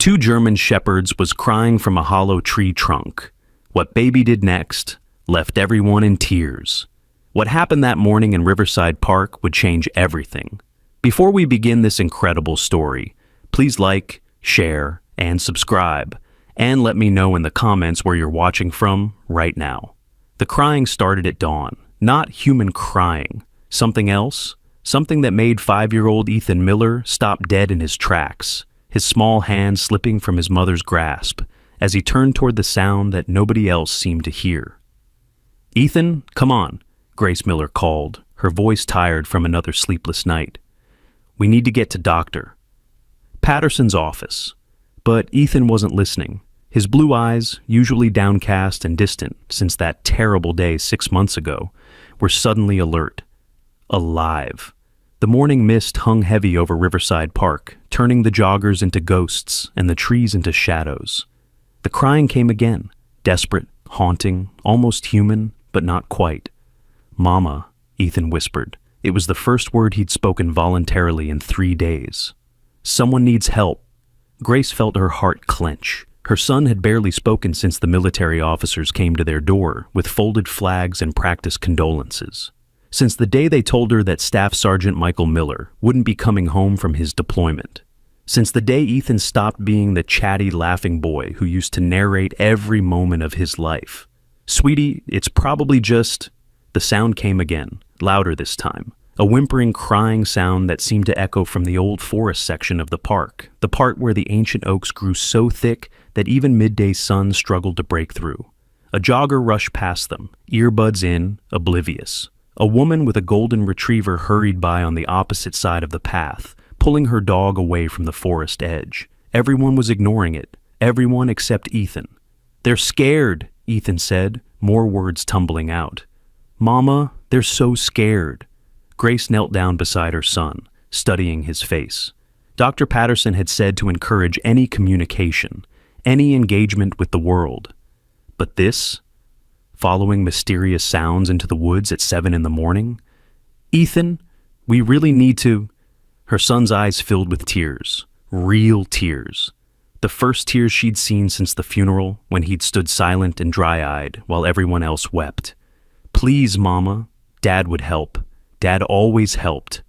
Two German shepherds was crying from a hollow tree trunk. What baby did next left everyone in tears. What happened that morning in Riverside Park would change everything. Before we begin this incredible story, please like, share, and subscribe, and let me know in the comments where you're watching from right now. The crying started at dawn, not human crying. Something else? Something that made 5-year-old Ethan Miller stop dead in his tracks, his small hand slipping from his mother's grasp as he turned toward the sound that nobody else seemed to hear. "Ethan, come on," Grace Miller called, her voice tired from another sleepless night. "We need to get to Dr. Patterson's office." But Ethan wasn't listening. His blue eyes, usually downcast and distant since that terrible day 6 months ago, were suddenly alert. Alive. The morning mist hung heavy over Riverside Park, turning the joggers into ghosts and the trees into shadows. The crying came again, desperate, haunting, almost human, but not quite. "Mama," Ethan whispered. It was the first word he'd spoken voluntarily in 3 days. "Someone needs help." Grace felt her heart clench. Her son had barely spoken since the military officers came to their door with folded flags and practiced condolences. Since the day they told her that Staff Sergeant Michael Miller wouldn't be coming home from his deployment. Since the day Ethan stopped being the chatty, laughing boy who used to narrate every moment of his life. "Sweetie, it's probably just..." The sound came again, louder this time. A whimpering, crying sound that seemed to echo from the old forest section of the park, the part where the ancient oaks grew so thick that even midday sun struggled to break through. A jogger rushed past them, earbuds in, oblivious. A woman with a golden retriever hurried by on the opposite side of the path, pulling her dog away from the forest edge. Everyone was ignoring it, everyone except Ethan. "They're scared," Ethan said, more words tumbling out. "Mama, they're so scared." Grace knelt down beside her son, studying his face. Dr. Patterson had said to encourage any communication, any engagement with the world. But this? Following mysterious sounds into the woods at 7 in the morning? "Ethan, we really need to..." Her son's eyes filled with tears, real tears. The first tears she'd seen since the funeral, when he'd stood silent and dry-eyed while everyone else wept. "Please, Mama." Dad would help. Dad always helped.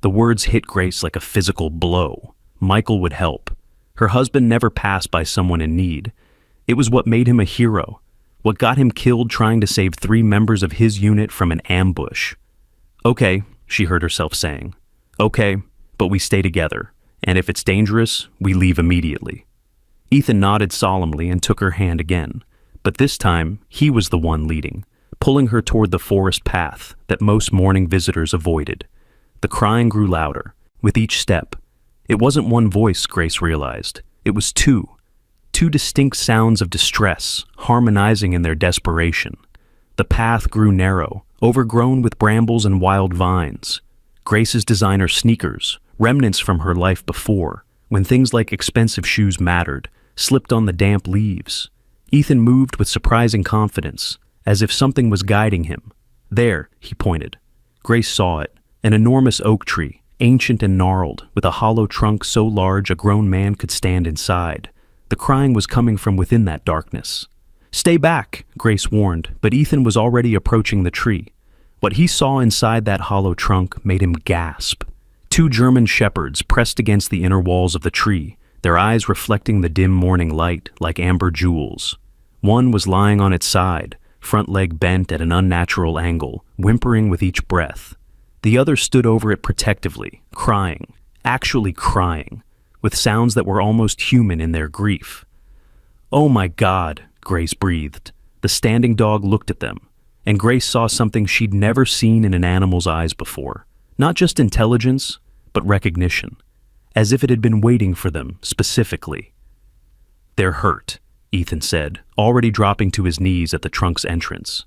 The words hit Grace like a physical blow. Michael would help. Her husband never passed by someone in need. It was what made him a hero. What got him killed trying to save 3 members of his unit from an ambush. "Okay," she heard herself saying. "Okay, but we stay together. And if it's dangerous, we leave immediately." Ethan nodded solemnly and took her hand again. But this time, he was the one leading, pulling her toward the forest path that most morning visitors avoided. The crying grew louder, with each step. It wasn't one voice, Grace realized. It was two. 2 distinct sounds of distress, harmonizing in their desperation. The path grew narrow, overgrown with brambles and wild vines. Grace's designer sneakers, remnants from her life before, when things like expensive shoes mattered, slipped on the damp leaves. Ethan moved with surprising confidence, as if something was guiding him. "There," he pointed. Grace saw it, an enormous oak tree, ancient and gnarled, with a hollow trunk so large a grown man could stand inside. The crying was coming from within that darkness. "Stay back," Grace warned, but Ethan was already approaching the tree. What he saw inside that hollow trunk made him gasp. 2 German shepherds pressed against the inner walls of the tree, their eyes reflecting the dim morning light like amber jewels. One was lying on its side, front leg bent at an unnatural angle, whimpering with each breath. The other stood over it protectively, crying, actually crying, with sounds that were almost human in their grief. "Oh my God," Grace breathed. The standing dog looked at them, and Grace saw something she'd never seen in an animal's eyes before. Not just intelligence, but recognition, as if it had been waiting for them specifically. "They're hurt," Ethan said, already dropping to his knees at the trunk's entrance.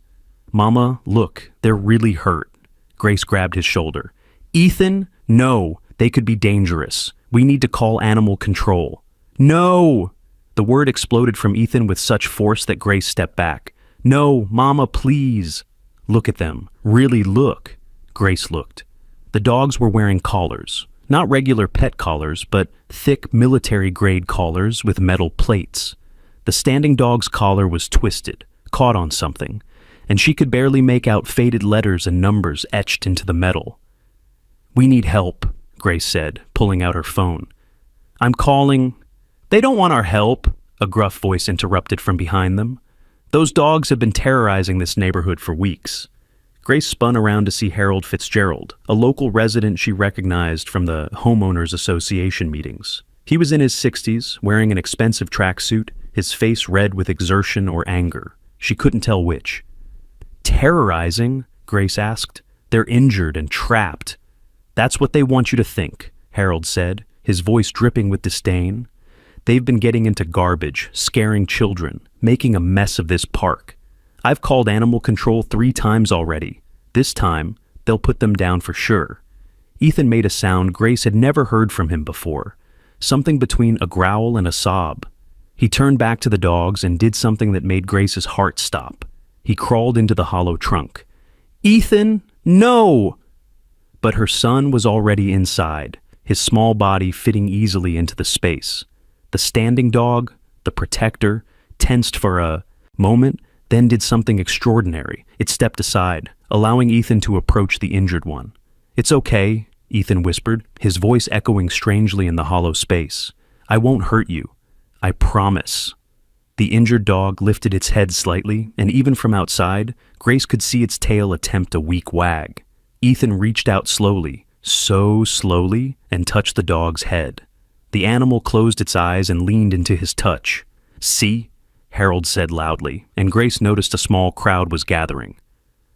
"Mama, look, they're really hurt." Grace grabbed his shoulder. "Ethan, no, they could be dangerous. We need to call animal control." "No!" The word exploded from Ethan with such force that Grace stepped back. "No, Mama, please." "Look at them. Really look." Grace looked. The dogs were wearing collars. Not regular pet collars, but thick military-grade collars with metal plates. The standing dog's collar was twisted, caught on something, and she could barely make out faded letters and numbers etched into the metal. "We need help," Grace said, pulling out her phone. "I'm calling—" "They don't want our help," a gruff voice interrupted from behind them. "Those dogs have been terrorizing this neighborhood for weeks." Grace spun around to see Harold Fitzgerald, a local resident she recognized from the Homeowners Association meetings. He was in his 60s, wearing an expensive tracksuit, his face red with exertion or anger. She couldn't tell which. "Terrorizing?" Grace asked. "They're injured and trapped." "That's what they want you to think," Harold said, his voice dripping with disdain. "They've been getting into garbage, scaring children, making a mess of this park. I've called animal control 3 times already. This time, they'll put them down for sure." Ethan made a sound Grace had never heard from him before, something between a growl and a sob. He turned back to the dogs and did something that made Grace's heart stop. He crawled into the hollow trunk. "Ethan, no!" But her son was already inside, his small body fitting easily into the space. The standing dog, the protector, tensed for a moment, then did something extraordinary. It stepped aside, allowing Ethan to approach the injured one. "It's okay," Ethan whispered, his voice echoing strangely in the hollow space. "I won't hurt you. I promise." The injured dog lifted its head slightly, and even from outside, Grace could see its tail attempt a weak wag. Ethan reached out slowly, so slowly, and touched the dog's head. The animal closed its eyes and leaned into his touch. "See?" Harold said loudly, and Grace noticed a small crowd was gathering.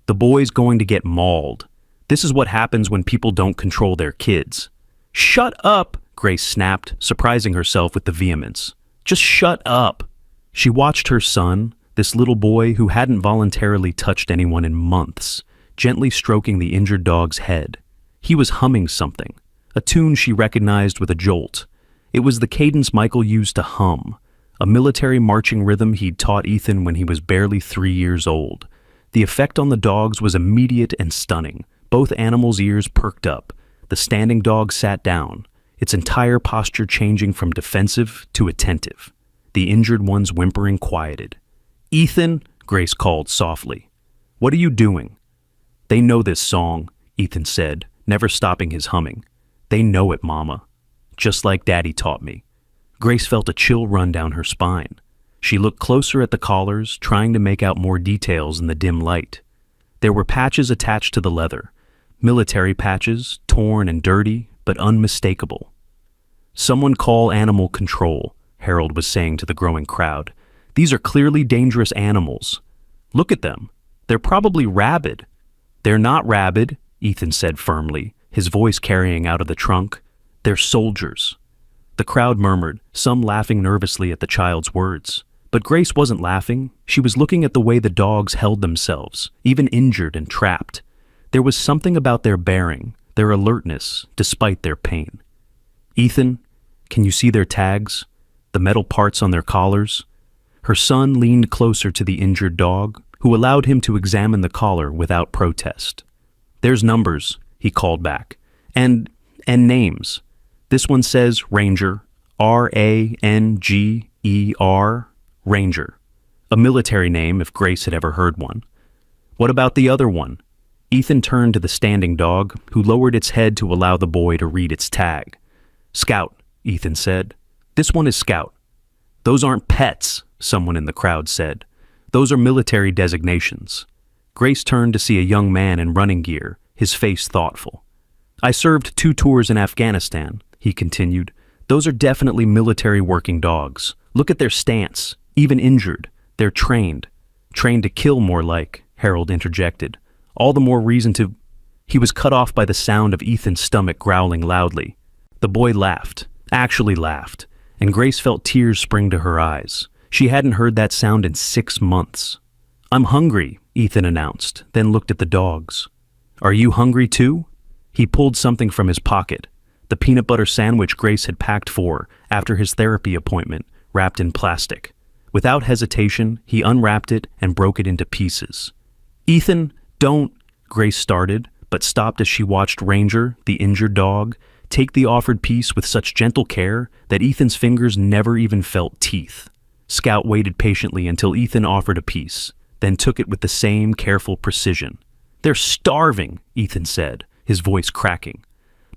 "The boy's going to get mauled. This is what happens when people don't control their kids." "Shut up!" Grace snapped, surprising herself with the vehemence. "Just shut up!" She watched her son, this little boy who hadn't voluntarily touched anyone in months, gently stroking the injured dog's head. He was humming something, a tune she recognized with a jolt. It was the cadence Michael used to hum, a military marching rhythm he'd taught Ethan when he was barely 3 years old. The effect on the dogs was immediate and stunning. Both animals' ears perked up. The standing dog sat down, its entire posture changing from defensive to attentive. The injured one's whimpering quieted. "Ethan," Grace called softly. "What are you doing?" "They know this song," Ethan said, never stopping his humming. "They know it, Mama. Just like Daddy taught me." Grace felt a chill run down her spine. She looked closer at the collars, trying to make out more details in the dim light. There were patches attached to the leather, military patches, torn and dirty, but unmistakable. "Someone call animal control," Harold was saying to the growing crowd. "These are clearly dangerous animals. Look at them. They're probably rabid." "They're not rabid," Ethan said firmly, his voice carrying out of the trunk. "They're soldiers." The crowd murmured, some laughing nervously at the child's words. But Grace wasn't laughing. She was looking at the way the dogs held themselves, even injured and trapped. There was something about their bearing, their alertness, despite their pain. "Ethan, can you see their tags? The metal parts on their collars?" Her son leaned closer to the injured dog, who allowed him to examine the collar without protest. "There's numbers," he called back, and names. This one says Ranger, Ranger, Ranger. A military name if Grace had ever heard one. "What about the other one?" Ethan turned to the standing dog, who lowered its head to allow the boy to read its tag. "Scout," Ethan said. "This one is Scout." "Those aren't pets," someone in the crowd said. "Those are military designations." Grace turned to see a young man in running gear, his face thoughtful. "I served 2 tours in Afghanistan," he continued. "Those are definitely military working dogs. Look at their stance, even injured. They're trained. Trained to kill more like," Harold interjected. "All the more reason to—" He was cut off by the sound of Ethan's stomach growling loudly. The boy laughed, actually laughed, and Grace felt tears spring to her eyes. She hadn't heard that sound in 6 months. "I'm hungry," Ethan announced, then looked at the dogs. "Are you hungry too?" He pulled something from his pocket, the peanut butter sandwich Grace had packed for after his therapy appointment, wrapped in plastic. Without hesitation, he unwrapped it and broke it into pieces. "Ethan, don't," Grace started, but stopped as she watched Ranger, the injured dog, take the offered piece with such gentle care that Ethan's fingers never even felt teeth. Scout waited patiently until Ethan offered a piece, then took it with the same careful precision. "They're starving," Ethan said, his voice cracking.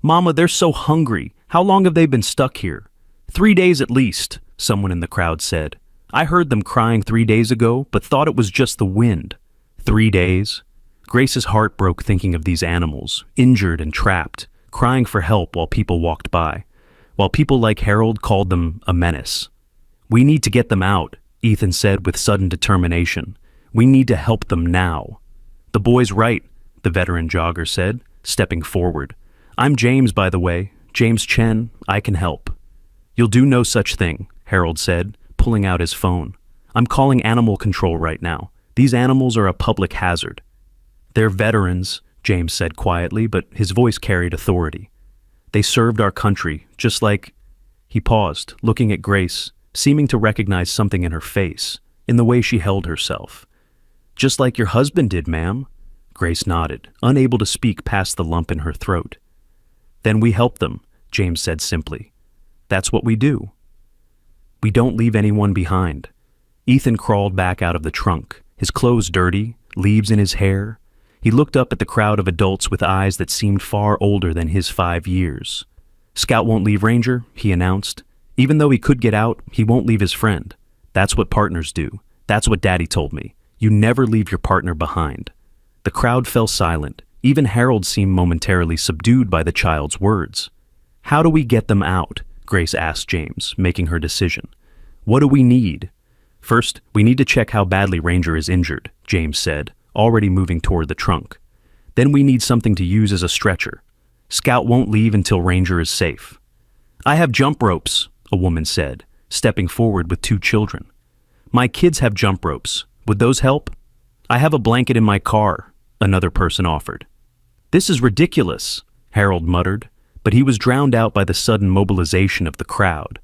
"Mama, they're so hungry. How long have they been stuck here?" 3 days at least, someone in the crowd said. "I heard them crying 3 days ago, but thought it was just the wind." 3 days? Grace's heart broke thinking of these animals, injured and trapped, crying for help while people walked by, while people like Harold called them a menace. "We need to get them out," Ethan said with sudden determination. "We need to help them now." "The boy's right," the veteran jogger said, stepping forward. "I'm James, by the way, James Chen. I can help." "You'll do no such thing," Harold said, pulling out his phone. "I'm calling animal control right now. These animals are a public hazard." "They're veterans," James said quietly, but his voice carried authority. "They served our country, just like—" He paused, looking at Grace, seeming to recognize something in her face, in the way she held herself. "Just like your husband did, ma'am." Grace nodded, unable to speak past the lump in her throat. "Then we help them," James said simply. "That's what we do. We don't leave anyone behind." Ethan crawled back out of the trunk, his clothes dirty, leaves in his hair. He looked up at the crowd of adults with eyes that seemed far older than his 5 years. "Scout won't leave Ranger," he announced. "Even though he could get out, he won't leave his friend. That's what partners do. That's what Daddy told me. You never leave your partner behind." The crowd fell silent. Even Harold seemed momentarily subdued by the child's words. "How do we get them out?" Grace asked James, making her decision. "What do we need?" "First, we need to check how badly Ranger is injured," James said, already moving toward the trunk. "Then we need something to use as a stretcher. Scout won't leave until Ranger is safe." "I have jump ropes," a woman said, stepping forward with 2 children. "My kids have jump ropes. Would those help?" "I have a blanket in my car," another person offered. "This is ridiculous," Harold muttered, but he was drowned out by the sudden mobilization of the crowd.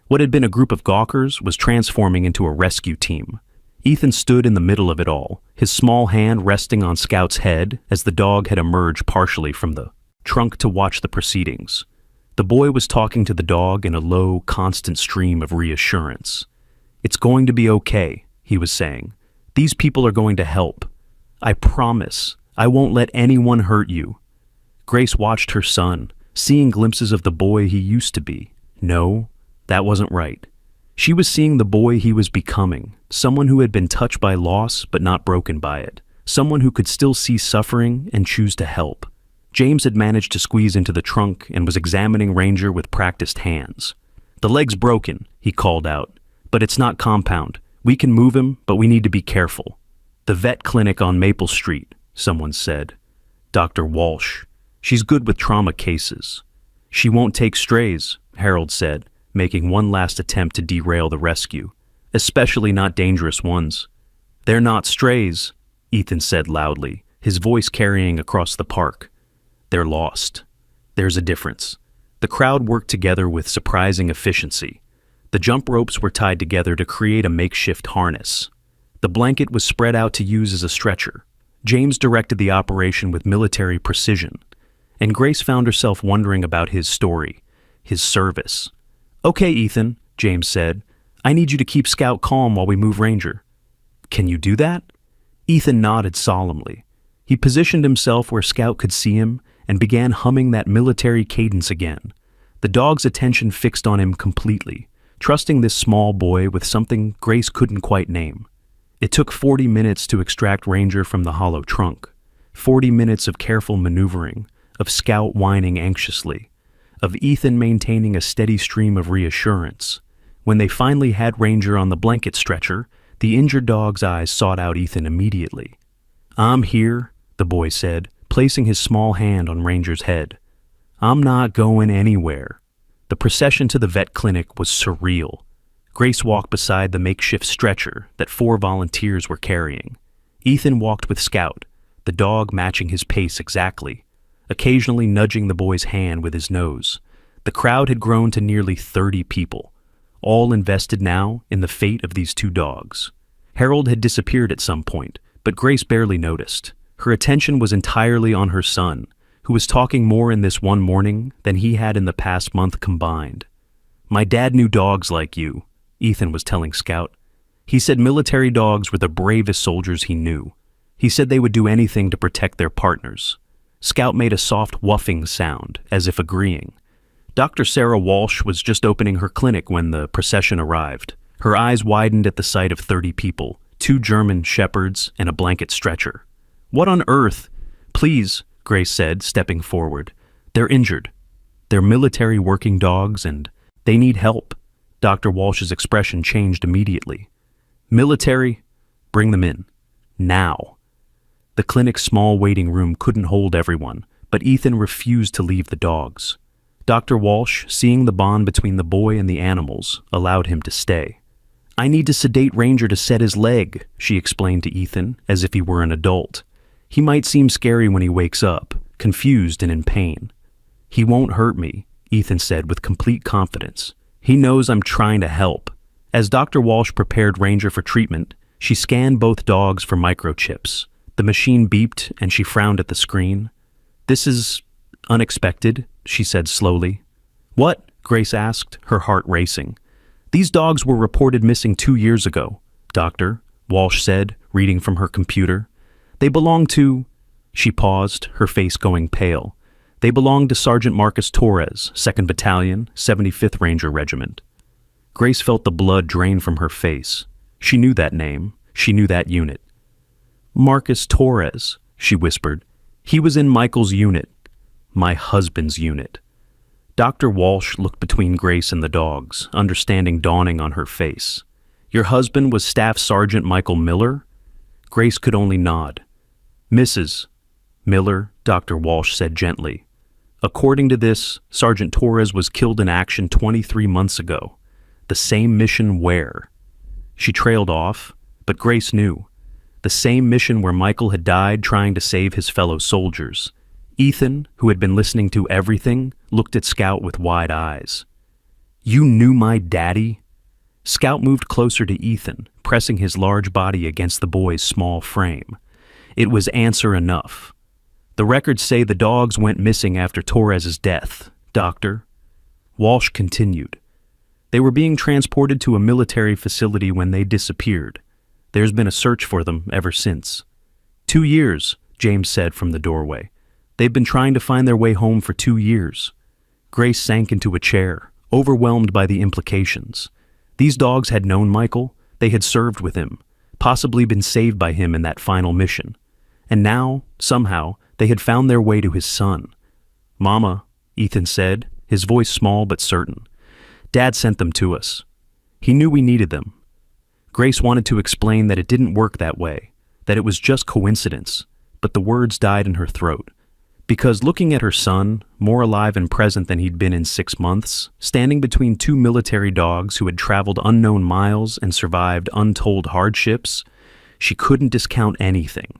What had been a group of gawkers was transforming into a rescue team. Ethan stood in the middle of it all, his small hand resting on Scout's head as the dog had emerged partially from the trunk to watch the proceedings. The boy was talking to the dog in a low, constant stream of reassurance. "It's going to be okay," he was saying. "These people are going to help. I promise. I won't let anyone hurt you." Grace watched her son, seeing glimpses of the boy he used to be. No, that wasn't right. She was seeing the boy he was becoming, someone who had been touched by loss but not broken by it, someone who could still see suffering and choose to help. James had managed to squeeze into the trunk and was examining Ranger with practiced hands. "The leg's broken," he called out, "but it's not compound. We can move him, but we need to be careful." "The vet clinic on Maple Street," someone said. "Dr. Walsh. She's good with trauma cases." "She won't take strays," Harold said, making one last attempt to derail the rescue, "especially not dangerous ones." "They're not strays," Ethan said loudly, his voice carrying across the park. "They're lost. There's a difference." The crowd worked together with surprising efficiency. The jump ropes were tied together to create a makeshift harness. The blanket was spread out to use as a stretcher. James directed the operation with military precision, and Grace found herself wondering about his story, his service. "Okay, Ethan," James said. "I need you to keep Scout calm while we move Ranger." "Can you do that?" Ethan nodded solemnly. He positioned himself where Scout could see him and began humming that military cadence again. The dog's attention fixed on him completely, trusting this small boy with something Grace couldn't quite name. It took 40 minutes to extract Ranger from the hollow trunk. 40 minutes of careful maneuvering, of Scout whining anxiously, of Ethan maintaining a steady stream of reassurance. When they finally had Ranger on the blanket stretcher, the injured dog's eyes sought out Ethan immediately. "I'm here," the boy said, placing his small hand on Ranger's head. "I'm not going anywhere." The procession to the vet clinic was surreal. Grace walked beside the makeshift stretcher that 4 volunteers were carrying. Ethan walked with Scout, the dog matching his pace exactly, occasionally nudging the boy's hand with his nose. The crowd had grown to nearly 30 people, all invested now in the fate of these 2 dogs. Harold had disappeared at some point, but Grace barely noticed. Her attention was entirely on her son, who was talking more in this one morning than he had in the past month combined. "My dad knew dogs like you," Ethan was telling Scout. "He said military dogs were the bravest soldiers he knew. He said they would do anything to protect their partners." Scout made a soft whuffing sound, as if agreeing. Dr. Sarah Walsh was just opening her clinic when the procession arrived. Her eyes widened at the sight of 30 people, 2 German shepherds and a blanket stretcher. "What on earth?" "Please," Grace said, stepping forward. "They're injured. They're military working dogs and they need help." Dr. Walsh's expression changed immediately. "Military? Bring them in. Now." The clinic's small waiting room couldn't hold everyone, but Ethan refused to leave the dogs. Dr. Walsh, seeing the bond between the boy and the animals, allowed him to stay. "I need to sedate Ranger to set his leg," she explained to Ethan, as if he were an adult. "He might seem scary when he wakes up, confused and in pain." "He won't hurt me," Ethan said with complete confidence. "He knows I'm trying to help." As Dr. Walsh prepared Ranger for treatment, she scanned both dogs for microchips. The machine beeped and she frowned at the screen. "This is unexpected," she said slowly. "What?" Grace asked, her heart racing. "These dogs were reported missing 2 years ago, Doctor," Walsh said, reading from her computer. "They belong to—" She paused, her face going pale. "They belong to Sergeant Marcus Torres, 2nd Battalion, 75th Ranger Regiment." Grace felt the blood drain from her face. She knew that name. She knew that unit. "Marcus Torres," she whispered. "He was in Michael's unit. My husband's unit." Dr. Walsh looked between Grace and the dogs, understanding dawning on her face. "Your husband was Staff Sergeant Michael Miller?" Grace could only nod. "Mrs. Miller," Dr. Walsh said gently. "According to this, Sergeant Torres was killed in action 23 months ago. The same mission where?" She trailed off, but Grace knew. The same mission where Michael had died trying to save his fellow soldiers. Ethan, who had been listening to everything, looked at Scout with wide eyes. "You knew my daddy?" Scout moved closer to Ethan, pressing his large body against the boy's small frame. It was answer enough. "The records say the dogs went missing after Torres's death, Doctor." Walsh continued. "They were being transported to a military facility when they disappeared. There's been a search for them ever since." 2 years, James said from the doorway. "They've been trying to find their way home for 2 years. Grace sank into a chair, overwhelmed by the implications. These dogs had known Michael. They had served with him, possibly been saved by him in that final mission. And now, somehow, they had found their way to his son. "Mama," Ethan said, his voice small but certain. "Dad sent them to us. He knew we needed them." Grace wanted to explain that it didn't work that way, that it was just coincidence, but the words died in her throat. Because looking at her son, more alive and present than he'd been in 6 months, standing between 2 military dogs who had traveled unknown miles and survived untold hardships, she couldn't discount anything.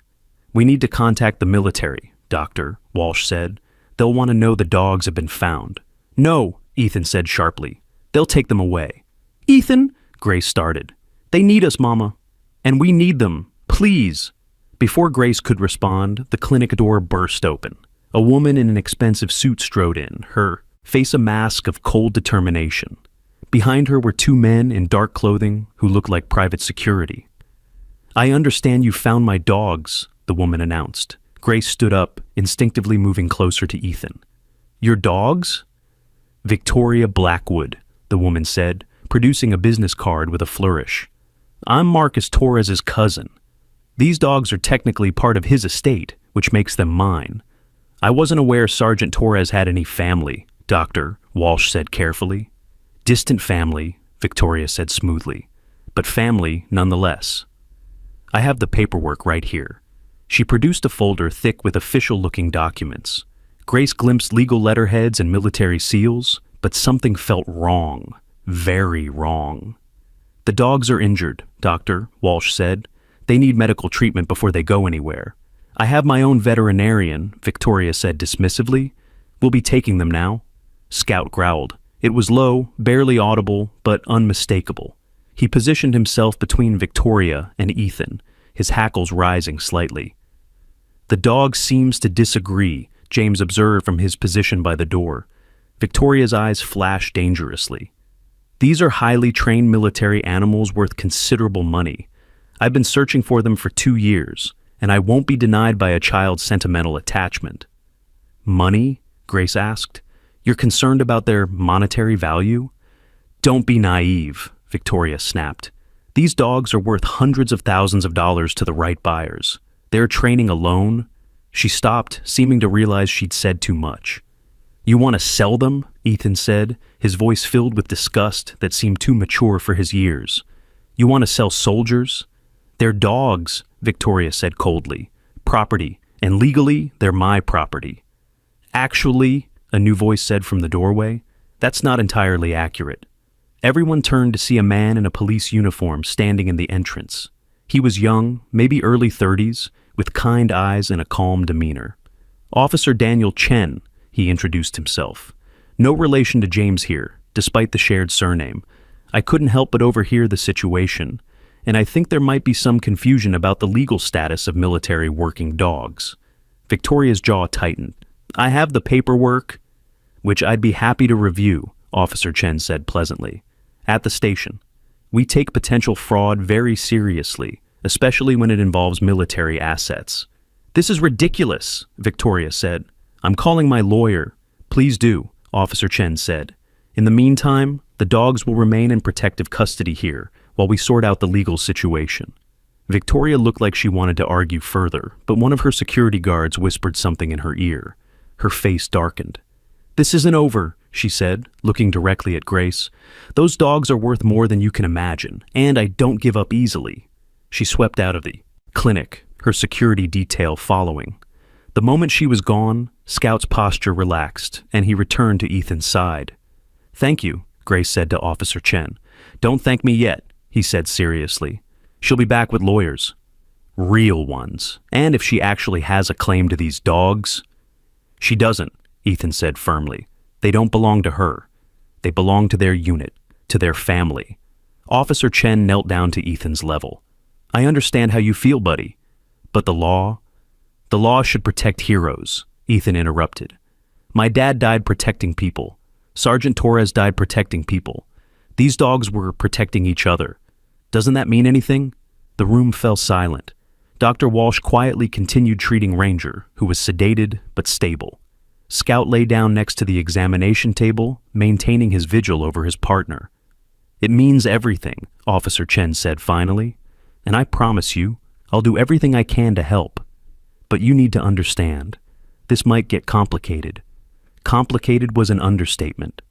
"We need to contact the military, Doctor," Walsh said. "They'll want to know the dogs have been found." "No," Ethan said sharply. "They'll take them away." "Ethan," Grace started. "They need us, Mama. And we need them. Please." Before Grace could respond, the clinic door burst open. A woman in an expensive suit strode in, her face a mask of cold determination. Behind her were 2 men in dark clothing who looked like private security. "I understand you found my dogs," the woman announced. Grace stood up, instinctively moving closer to Ethan. "Your dogs?" "Victoria Blackwood," the woman said, producing a business card with a flourish. "I'm Marcus Torres's cousin. These dogs are technically part of his estate, which makes them mine. I wasn't aware Sergeant Torres had any family, Doctor," Walsh said carefully. "Distant family," Victoria said smoothly, "but family nonetheless. I have the paperwork right here." She produced a folder thick with official-looking documents. Grace glimpsed legal letterheads and military seals, but something felt wrong, very wrong. "The dogs are injured, Doctor," Walsh said. "They need medical treatment before they go anywhere. I have my own veterinarian," Victoria said dismissively. "We'll be taking them now." Scout growled. It was low, barely audible, but unmistakable. He positioned himself between Victoria and Ethan, his hackles rising slightly. "The dog seems to disagree," James observed from his position by the door. Victoria's eyes flashed dangerously. "These are highly trained military animals worth considerable money. I've been searching for them for 2 years, and I won't be denied by a child's sentimental attachment." "Money?" Grace asked. "You're concerned about their monetary value?" "Don't be naive," Victoria snapped. "These dogs are worth hundreds of thousands of dollars to the right buyers. Their training alone—" She stopped, seeming to realize she'd said too much. "You want to sell them?" Ethan said, his voice filled with disgust that seemed too mature for his years. "You want to sell soldiers?" "They're dogs," Victoria said coldly. "Property, and legally, they're my property." "Actually," a new voice said from the doorway, "that's not entirely accurate." Everyone turned to see a man in a police uniform standing in the entrance. He was young, maybe early 30s, with kind eyes and a calm demeanor. "Officer Daniel Chen," he introduced himself. "No relation to James here, despite the shared surname. I couldn't help but overhear the situation, and I think there might be some confusion about the legal status of military working dogs." Victoria's jaw tightened. "I have the paperwork," "which I'd be happy to review," Officer Chen said pleasantly. "At the station. We take potential fraud very seriously, especially when it involves military assets." "This is ridiculous," Victoria said. "I'm calling my lawyer." "Please do," Officer Chen said. "In the meantime, the dogs will remain in protective custody here while we sort out the legal situation." Victoria looked like she wanted to argue further, but one of her security guards whispered something in her ear. Her face darkened. "This isn't over," she said, looking directly at Grace. "Those dogs are worth more than you can imagine, and I don't give up easily." She swept out of the clinic, her security detail following. The moment she was gone, Scout's posture relaxed, and he returned to Ethan's side. "Thank you," Grace said to Officer Chen. "Don't thank me yet," he said seriously. "She'll be back with lawyers. Real ones. And if she actually has a claim to these dogs—" "She doesn't," Ethan said firmly. "They don't belong to her. They belong to their unit, to their family." Officer Chen knelt down to Ethan's level. "I understand how you feel, buddy. But the law? The law should protect heroes," Ethan interrupted. "My dad died protecting people. Sergeant Torres died protecting people. These dogs were protecting each other. Doesn't that mean anything?" The room fell silent. Dr. Walsh quietly continued treating Ranger, who was sedated but stable. Scout lay down next to the examination table, maintaining his vigil over his partner. "It means everything," Officer Chen said finally. "And I promise you, I'll do everything I can to help. But you need to understand, this might get complicated." Complicated was an understatement.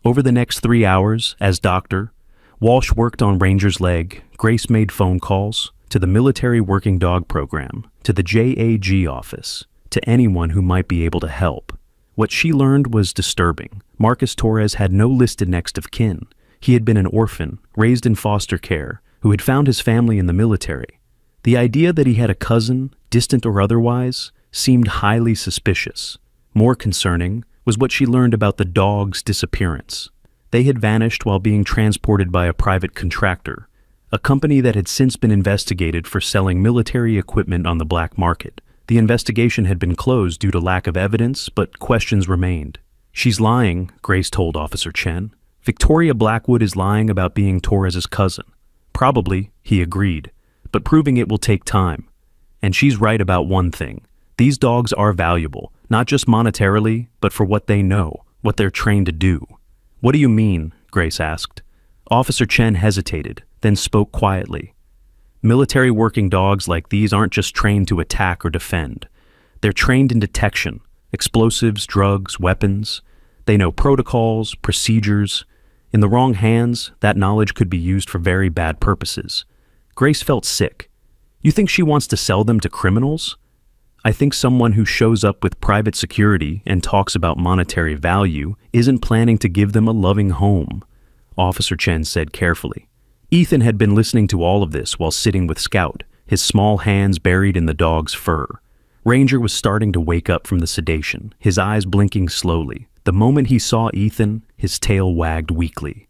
Over the next 3 hours, as doctor, Walsh worked on Ranger's leg, Grace made phone calls, to the Military Working Dog Program, to the JAG office, to anyone who might be able to help. What she learned was disturbing. Marcus Torres had no listed next of kin. He had been an orphan, raised in foster care, who had found his family in the military. The idea that he had a cousin, distant or otherwise, seemed highly suspicious. More concerning was what she learned about the dog's disappearance. They had vanished while being transported by a private contractor, a company that had since been investigated for selling military equipment on the black market. The investigation had been closed due to lack of evidence, but questions remained. "She's lying," Grace told Officer Chen. "Victoria Blackwood is lying about being Torres's cousin." "Probably," he agreed, "but proving it will take time. And she's right about one thing. These dogs are valuable, not just monetarily, but for what they know, what they're trained to do." "What do you mean?" Grace asked. Officer Chen hesitated, then spoke quietly. "Military working dogs like these aren't just trained to attack or defend. They're trained in detection, explosives, drugs, weapons. They know protocols, procedures. In the wrong hands, that knowledge could be used for very bad purposes." Grace felt sick. "You think she wants to sell them to criminals?" "I think someone who shows up with private security and talks about monetary value isn't planning to give them a loving home," Officer Chen said carefully. Ethan had been listening to all of this while sitting with Scout, his small hands buried in the dog's fur. Ranger was starting to wake up from the sedation, his eyes blinking slowly. The moment he saw Ethan, his tail wagged weakly.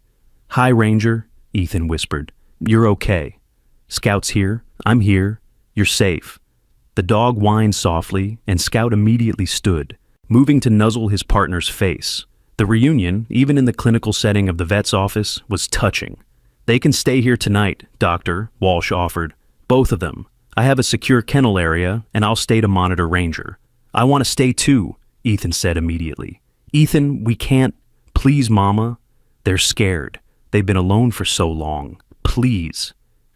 "Hi, Ranger," Ethan whispered. "You're okay. Scout's here. I'm here. You're safe." The dog whined softly, and Scout immediately stood. moving to nuzzle his partner's face. The reunion, even in the clinical setting of the vet's office, was touching. "They can stay here tonight, Doctor," Walsh offered. "Both of them. I have a secure kennel area, and I'll stay to monitor Ranger." "I want to stay too," Ethan said immediately. "Ethan, we can't." "Please, Mama." "They're scared. They've been alone for so long. Please."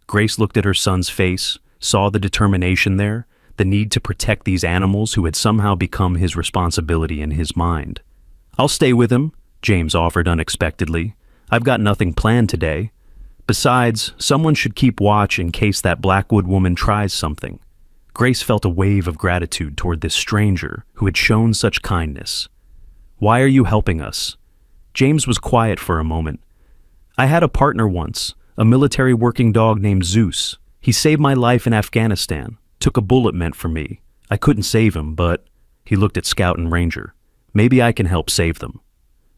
Grace looked at her son's face, saw the determination there, the need to protect these animals who had somehow become his responsibility in his mind. "I'll stay with him," James offered unexpectedly. "I've got nothing planned today. Besides, someone should keep watch in case that Blackwood woman tries something." Grace felt a wave of gratitude toward this stranger who had shown such kindness. "Why are you helping us?" James was quiet for a moment. "I had a partner once, a military working dog named Zeus. He saved my life in Afghanistan, took a bullet meant for me. I couldn't save him, but..." He looked at Scout and Ranger. "Maybe I can help save them."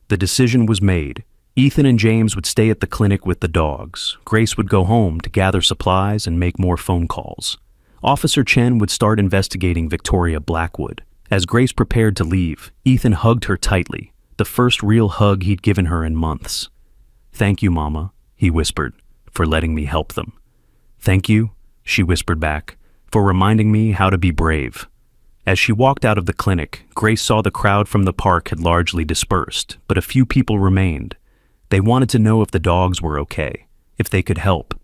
The decision was made. Ethan and James would stay at the clinic with the dogs. Grace would go home to gather supplies and make more phone calls. Officer Chen would start investigating Victoria Blackwood. As Grace prepared to leave, Ethan hugged her tightly, the first real hug he'd given her in months. "Thank you, Mama," he whispered, "for letting me help them." "Thank you," she whispered back, "for reminding me how to be brave." As she walked out of the clinic, Grace saw the crowd from the park had largely dispersed, but a few people remained. They wanted to know if the dogs were okay, if they could help.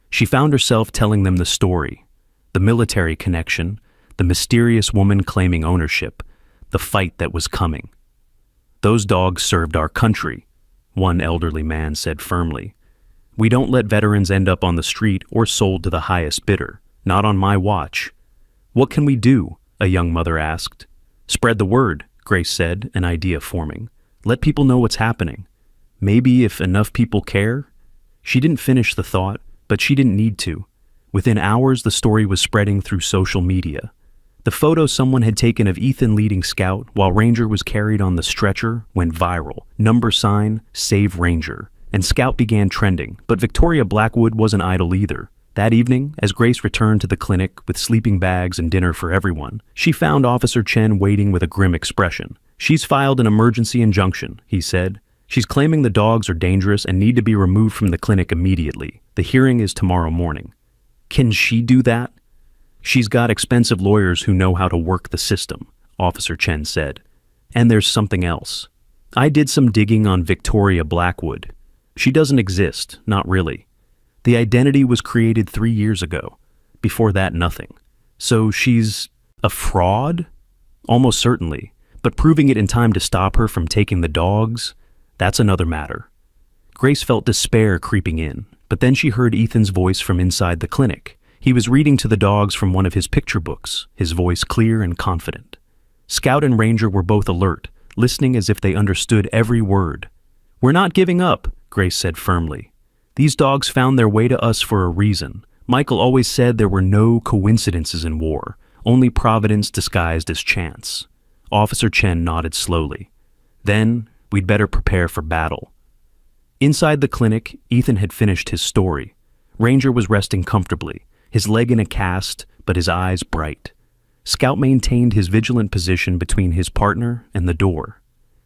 She found herself telling them the story, the military connection, the mysterious woman claiming ownership, the fight that was coming. "Those dogs served our country," one elderly man said firmly. "We don't let veterans end up on the street or sold to the highest bidder, not on my watch." "What can we do?" a young mother asked. "Spread the word," Grace said, an idea forming. "Let people know what's happening. Maybe if enough people care." She didn't finish the thought, but she didn't need to. Within hours, the story was spreading through social media. The photo someone had taken of Ethan leading Scout while Ranger was carried on the stretcher went viral. #, Save Ranger. And Scout began trending, but Victoria Blackwood wasn't idle either. That evening, as Grace returned to the clinic with sleeping bags and dinner for everyone, she found Officer Chen waiting with a grim expression. "She's filed an emergency injunction," he said. "She's claiming the dogs are dangerous and need to be removed from the clinic immediately. The hearing is tomorrow morning." "Can she do that?" "She's got expensive lawyers who know how to work the system," Officer Chen said. "And there's something else. I did some digging on Victoria Blackwood. She doesn't exist, not really. The identity was created 3 years ago. Before that, nothing. So she's a fraud? Almost certainly. But proving it in time to stop her from taking the dogs, that's another matter." Grace felt despair creeping in, but then she heard Ethan's voice from inside the clinic. He was reading to the dogs from one of his picture books, his voice clear and confident. Scout and Ranger were both alert, listening as if they understood every word. "We're not giving up," Grace said firmly. "These dogs found their way to us for a reason. Michael always said there were no coincidences in war, only providence disguised as chance." Officer Chen nodded slowly. "Then, we'd better prepare for battle." Inside the clinic, Ethan had finished his story. Ranger was resting comfortably, his leg in a cast, but his eyes bright. Scout maintained his vigilant position between his partner and the door.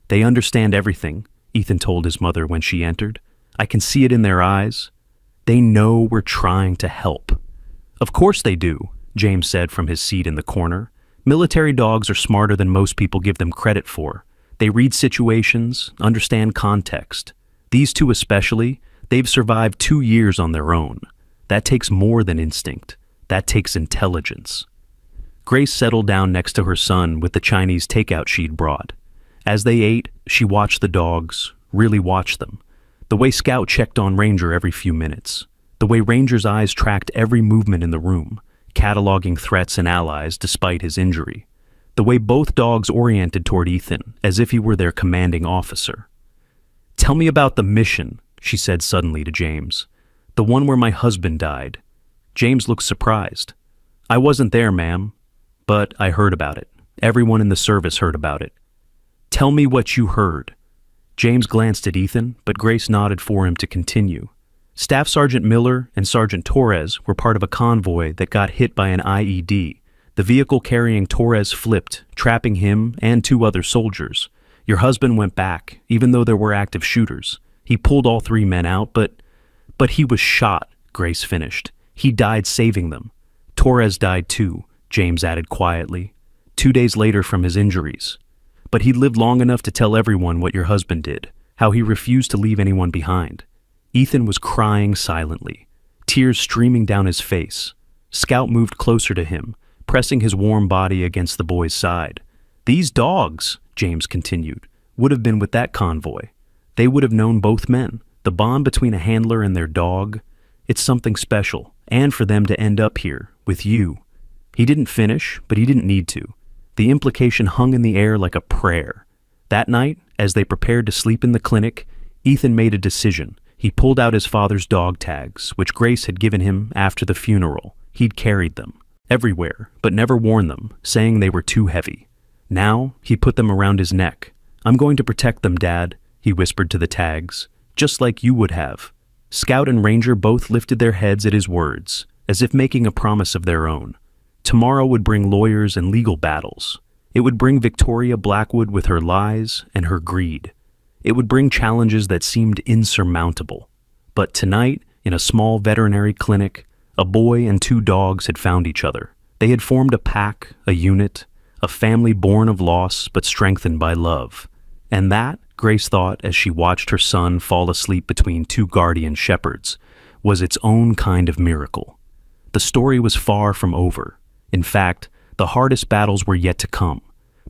"They understand everything," Ethan told his mother when she entered. "I can see it in their eyes. They know we're trying to help." "Of course they do," James said from his seat in the corner. "Military dogs are smarter than most people give them credit for. They read situations, understand context. These two especially, they've survived 2 years on their own. That takes more than instinct. That takes intelligence." Grace settled down next to her son with the Chinese takeout she'd brought. As they ate, she watched the dogs, really watched them. The way Scout checked on Ranger every few minutes. The way Ranger's eyes tracked every movement in the room, cataloging threats and allies despite his injury. The way both dogs oriented toward Ethan, as if he were their commanding officer. "Tell me about the mission," she said suddenly to James. "The one where my husband died." James looked surprised. "I wasn't there, ma'am, but I heard about it. Everyone in the service heard about it." "Tell me what you heard." James glanced at Ethan, but Grace nodded for him to continue. "Staff Sergeant Miller and Sergeant Torres were part of a convoy that got hit by an IED. The vehicle carrying Torres flipped, trapping him and 2 other soldiers. Your husband went back, even though there were active shooters. He pulled all 3 men out, but he was shot, Grace finished. He died saving them. Torres died too, James added quietly, 2 days later from his injuries. But he lived long enough to tell everyone what your husband did, how he refused to leave anyone behind. Ethan was crying silently, tears streaming down his face. Scout moved closer to him, pressing his warm body against the boy's side. These dogs, James continued, would have been with that convoy. They would have known both men. The bond between a handler and their dog, it's something special. And for them to end up here, with you. He didn't finish, but he didn't need to. The implication hung in the air like a prayer. That night, as they prepared to sleep in the clinic, Ethan made a decision. He pulled out his father's dog tags, which Grace had given him after the funeral. He'd carried them, everywhere, but never worn them, saying they were too heavy. Now, he put them around his neck. I'm going to protect them, Dad, he whispered to the tags, just like you would have. Scout and Ranger both lifted their heads at his words, as if making a promise of their own. Tomorrow would bring lawyers and legal battles. It would bring Victoria Blackwood with her lies and her greed. It would bring challenges that seemed insurmountable. But tonight, in a small veterinary clinic, a boy and 2 dogs had found each other. They had formed a pack, a unit, a family born of loss but strengthened by love. And that, Grace thought as she watched her son fall asleep between 2 guardian shepherds, was its own kind of miracle. The story was far from over. In fact, the hardest battles were yet to come.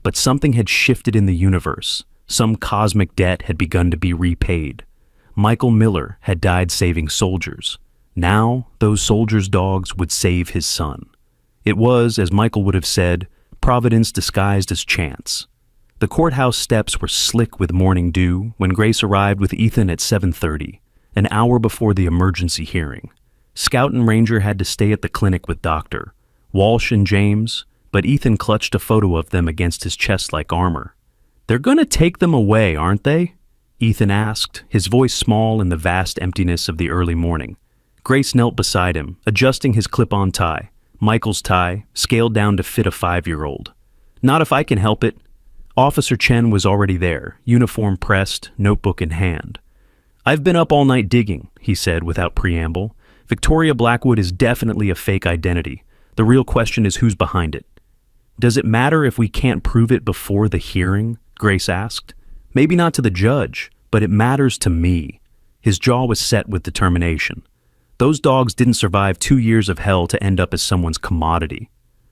But something had shifted in the universe. Some cosmic debt had begun to be repaid. Michael Miller had died saving soldiers. Now, those soldiers' dogs would save his son. It was, as Michael would have said, providence disguised as chance. The courthouse steps were slick with morning dew when Grace arrived with Ethan at 7:30, an hour before the emergency hearing. Scout and Ranger had to stay at the clinic with Dr. Walsh and James, but Ethan clutched a photo of them against his chest like armor. They're gonna take them away, aren't they? Ethan asked, his voice small in the vast emptiness of the early morning. Grace knelt beside him, adjusting his clip-on tie, Michael's tie, scaled down to fit a 5-year-old. Not if I can help it. Officer Chen was already there, uniform pressed, notebook in hand. I've been up all night digging, he said without preamble. Victoria Blackwood is definitely a fake identity. The real question is who's behind it. Does it matter if we can't prove it before the hearing? Grace asked. Maybe not to the judge, but it matters to me. His jaw was set with determination. Those dogs didn't survive 2 years of hell to end up as someone's commodity.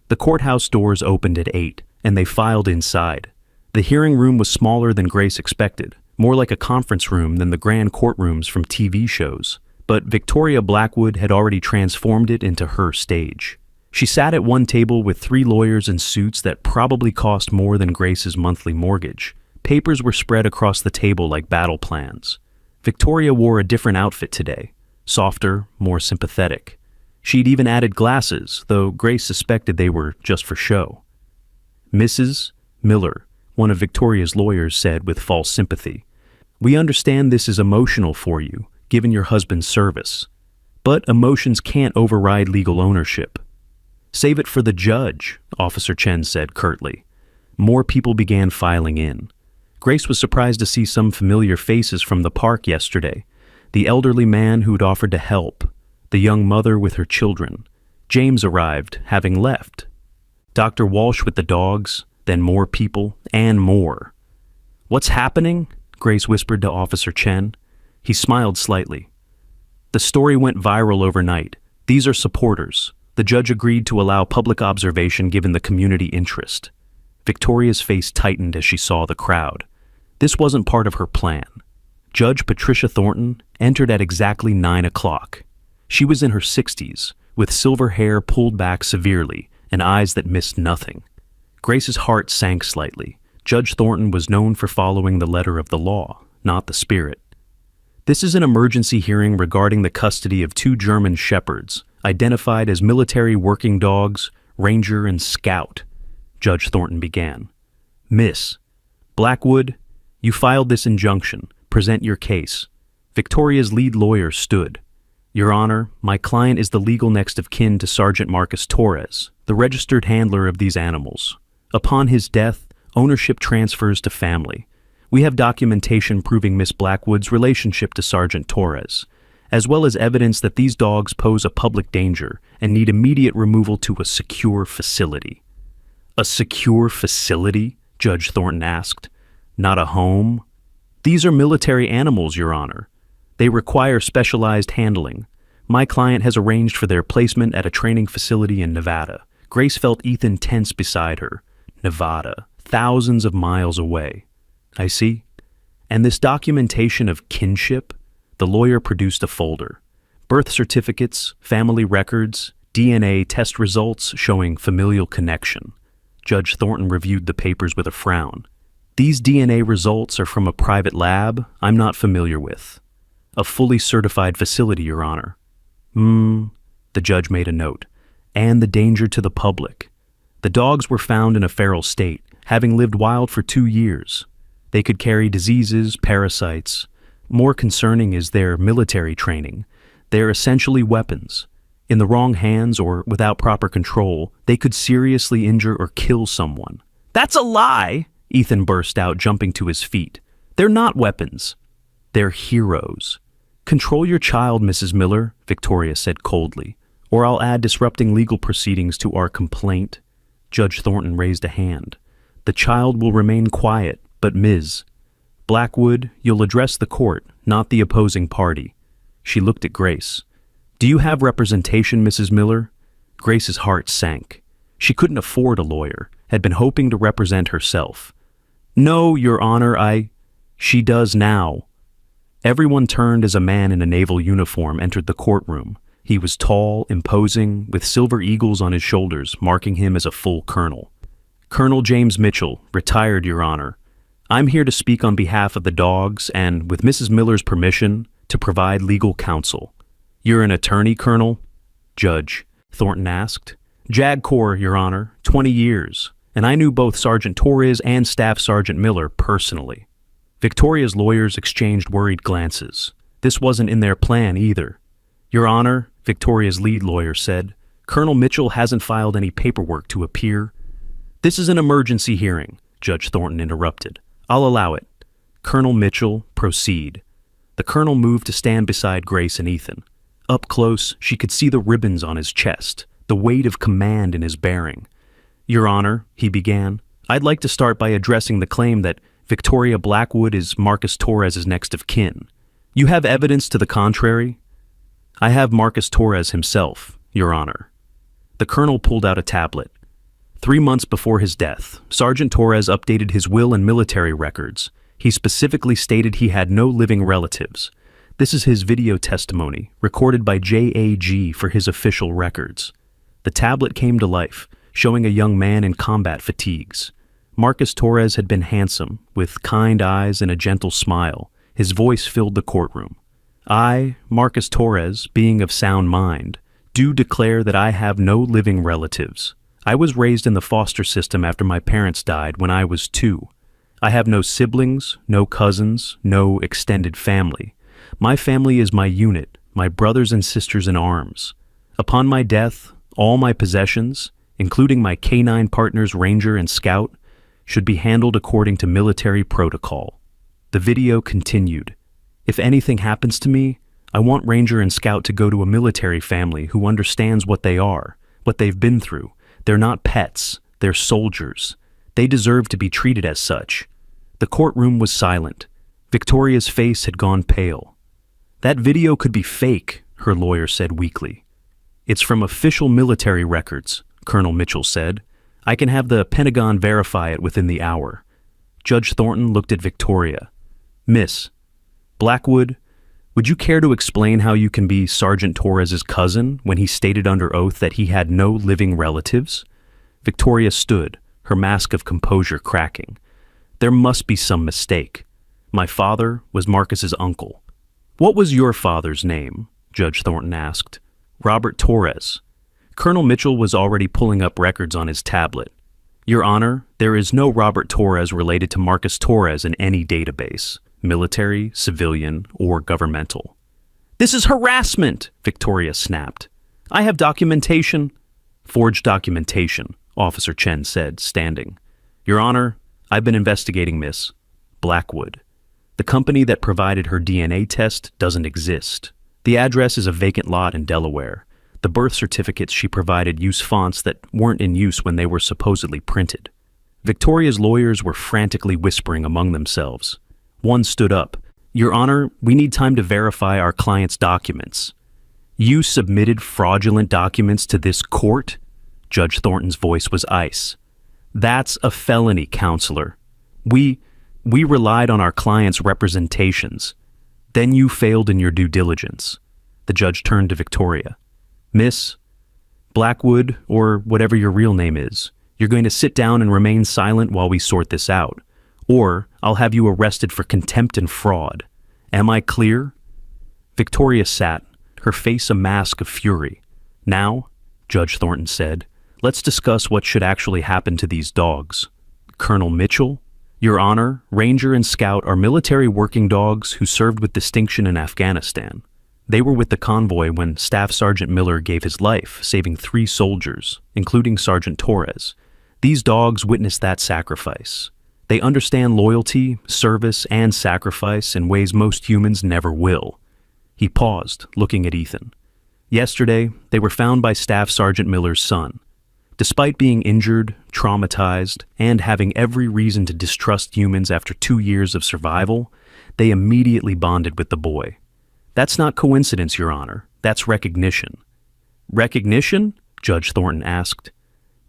The courthouse doors opened at 8, and they filed inside. The hearing room was smaller than Grace expected, more like a conference room than the grand courtrooms from TV shows. But Victoria Blackwood had already transformed it into her stage. She sat at one table with 3 lawyers in suits that probably cost more than Grace's monthly mortgage. Papers were spread across the table like battle plans. Victoria wore a different outfit today, softer, more sympathetic. She'd even added glasses, though Grace suspected they were just for show. Mrs. Miller, one of Victoria's lawyers said with false sympathy, "We understand this is emotional for you, given your husband's service. But emotions can't override legal ownership." "Save it for the judge," Officer Chen said curtly. More people began filing in. Grace was surprised to see some familiar faces from the park yesterday. The elderly man who'd offered to help, the young mother with her children. James arrived, having left. Dr. Walsh with the dogs, then more people, and more. "What's happening?" Grace whispered to Officer Chen. He smiled slightly. "The story went viral overnight. These are supporters. The judge agreed to allow public observation given the community interest." Victoria's face tightened as she saw the crowd. This wasn't part of her plan. Judge Patricia Thornton entered at exactly 9 o'clock. She was in her 60s, with silver hair pulled back severely and eyes that missed nothing. Grace's heart sank slightly. Judge Thornton was known for following the letter of the law, not the spirit. "This is an emergency hearing regarding the custody of 2 German shepherds, identified as military working dogs, Ranger and Scout," Judge Thornton began. "Miss Blackwood, you filed this injunction. Present your case." Victoria's lead lawyer stood. Your Honor, my client is the legal next of kin to Sergeant Marcus Torres, the registered handler of these animals. Upon his death, ownership transfers to family. We have documentation proving Miss Blackwood's relationship to Sergeant Torres, as well as evidence that these dogs pose a public danger and need immediate removal to a secure facility. A secure facility? Judge Thornton asked. Not a home? These are military animals, Your Honor. They require specialized handling. My client has arranged for their placement at a training facility in Nevada. Grace felt Ethan tense beside her. Nevada, thousands of miles away. I see. And this documentation of kinship? The lawyer produced a folder. Birth certificates, family records, DNA test results showing familial connection. Judge Thornton reviewed the papers with a frown. These DNA results are from a private lab I'm not familiar with. A fully certified facility, Your Honor. The judge made a note. And the danger to the public. The dogs were found in a feral state, having lived wild for 2 years. They could carry diseases, parasites. More concerning is their military training. They're essentially weapons. In the wrong hands or without proper control, they could seriously injure or kill someone. That's a lie! Ethan burst out, jumping to his feet. They're not weapons. They're heroes. Control your child, Mrs. Miller, Victoria said coldly, or I'll add disrupting legal proceedings to our complaint. Judge Thornton raised a hand. The child will remain quiet, but Ms. Blackwood, you'll address the court, not the opposing party. She looked at Grace. Do you have representation, Mrs. Miller? Grace's heart sank. She couldn't afford a lawyer, had been hoping to represent herself. No, Your Honor, She does now. Everyone turned as a man in a naval uniform entered the courtroom. He was tall, imposing, with silver eagles on his shoulders, marking him as a full colonel. Colonel James Mitchell, retired, Your Honor. I'm here to speak on behalf of the dogs and, with Mrs. Miller's permission, to provide legal counsel. You're an attorney, Colonel? Judge, Thornton asked. JAG Corps, Your Honor, 20 years, and I knew both Sergeant Torres and Staff Sergeant Miller personally. Victoria's lawyers exchanged worried glances. This wasn't in their plan either. Your Honor, Victoria's lead lawyer said, Colonel Mitchell hasn't filed any paperwork to appear. This is an emergency hearing, Judge Thornton interrupted. I'll allow it. Colonel Mitchell, proceed. The colonel moved to stand beside Grace and Ethan. Up close, she could see the ribbons on his chest, the weight of command in his bearing. Your Honor, he began, I'd like to start by addressing the claim that Victoria Blackwood is Marcus Torres' next of kin. You have evidence to the contrary? I have Marcus Torres himself, Your Honor. The colonel pulled out a tablet. 3 months before his death, Sergeant Torres updated his will and military records. He specifically stated he had no living relatives. This is his video testimony, recorded by JAG for his official records. The tablet came to life, showing a young man in combat fatigues. Marcus Torres had been handsome, with kind eyes and a gentle smile. His voice filled the courtroom. I, Marcus Torres, being of sound mind, do declare that I have no living relatives. I was raised in the foster system after my parents died when I was 2. I have no siblings, no cousins, no extended family. My family is my unit, my brothers and sisters in arms. Upon my death, all my possessions, including my canine partners Ranger and Scout, should be handled according to military protocol. The video continued. If anything happens to me, I want Ranger and Scout to go to a military family who understands what they are, what they've been through. They're not pets, they're soldiers. They deserve to be treated as such. The courtroom was silent. Victoria's face had gone pale. That video could be fake, her lawyer said weakly. It's from official military records, Colonel Mitchell said. I can have the Pentagon verify it within the hour. Judge Thornton looked at Victoria. Miss Blackwood, would you care to explain how you can be Sergeant Torres' cousin when he stated under oath that he had no living relatives? Victoria stood, her mask of composure cracking. There must be some mistake. My father was Marcus's uncle. What was your father's name? Judge Thornton asked. Robert Torres. Colonel Mitchell was already pulling up records on his tablet. Your Honor, there is no Robert Torres related to Marcus Torres in any database, military, civilian, or governmental. "This is harassment," Victoria snapped. "I have documentation." "Forged documentation," Officer Chen said, standing. "Your Honor, I've been investigating Miss Blackwood. The company that provided her DNA test doesn't exist. The address is a vacant lot in Delaware. The birth certificates she provided use fonts that weren't in use when they were supposedly printed." Victoria's lawyers were frantically whispering among themselves. One stood up. "Your Honor, we need time to verify our client's documents." "You submitted fraudulent documents to this court?" Judge Thornton's voice was ice. "That's a felony, counselor. We relied on our client's representations. Then you failed in your due diligence." The judge turned to Victoria. "Miss Blackwood, or whatever your real name is, you're going to sit down and remain silent while we sort this out, or I'll have you arrested for contempt and fraud. Am I clear?" Victoria sat, her face a mask of fury. "Now," Judge Thornton said, "let's discuss what should actually happen to these dogs. Colonel Mitchell, Your Honor, Ranger and Scout are military working dogs who served with distinction in Afghanistan. They were with the convoy when Staff Sergeant Miller gave his life, saving 3 soldiers, including Sergeant Torres. These dogs witnessed that sacrifice. They understand loyalty, service, and sacrifice in ways most humans never will." He paused, looking at Ethan. "Yesterday, they were found by Staff Sergeant Miller's son. Despite being injured, traumatized, and having every reason to distrust humans after 2 years of survival, they immediately bonded with the boy. That's not coincidence, Your Honor. That's recognition." "Recognition?" Judge Thornton asked.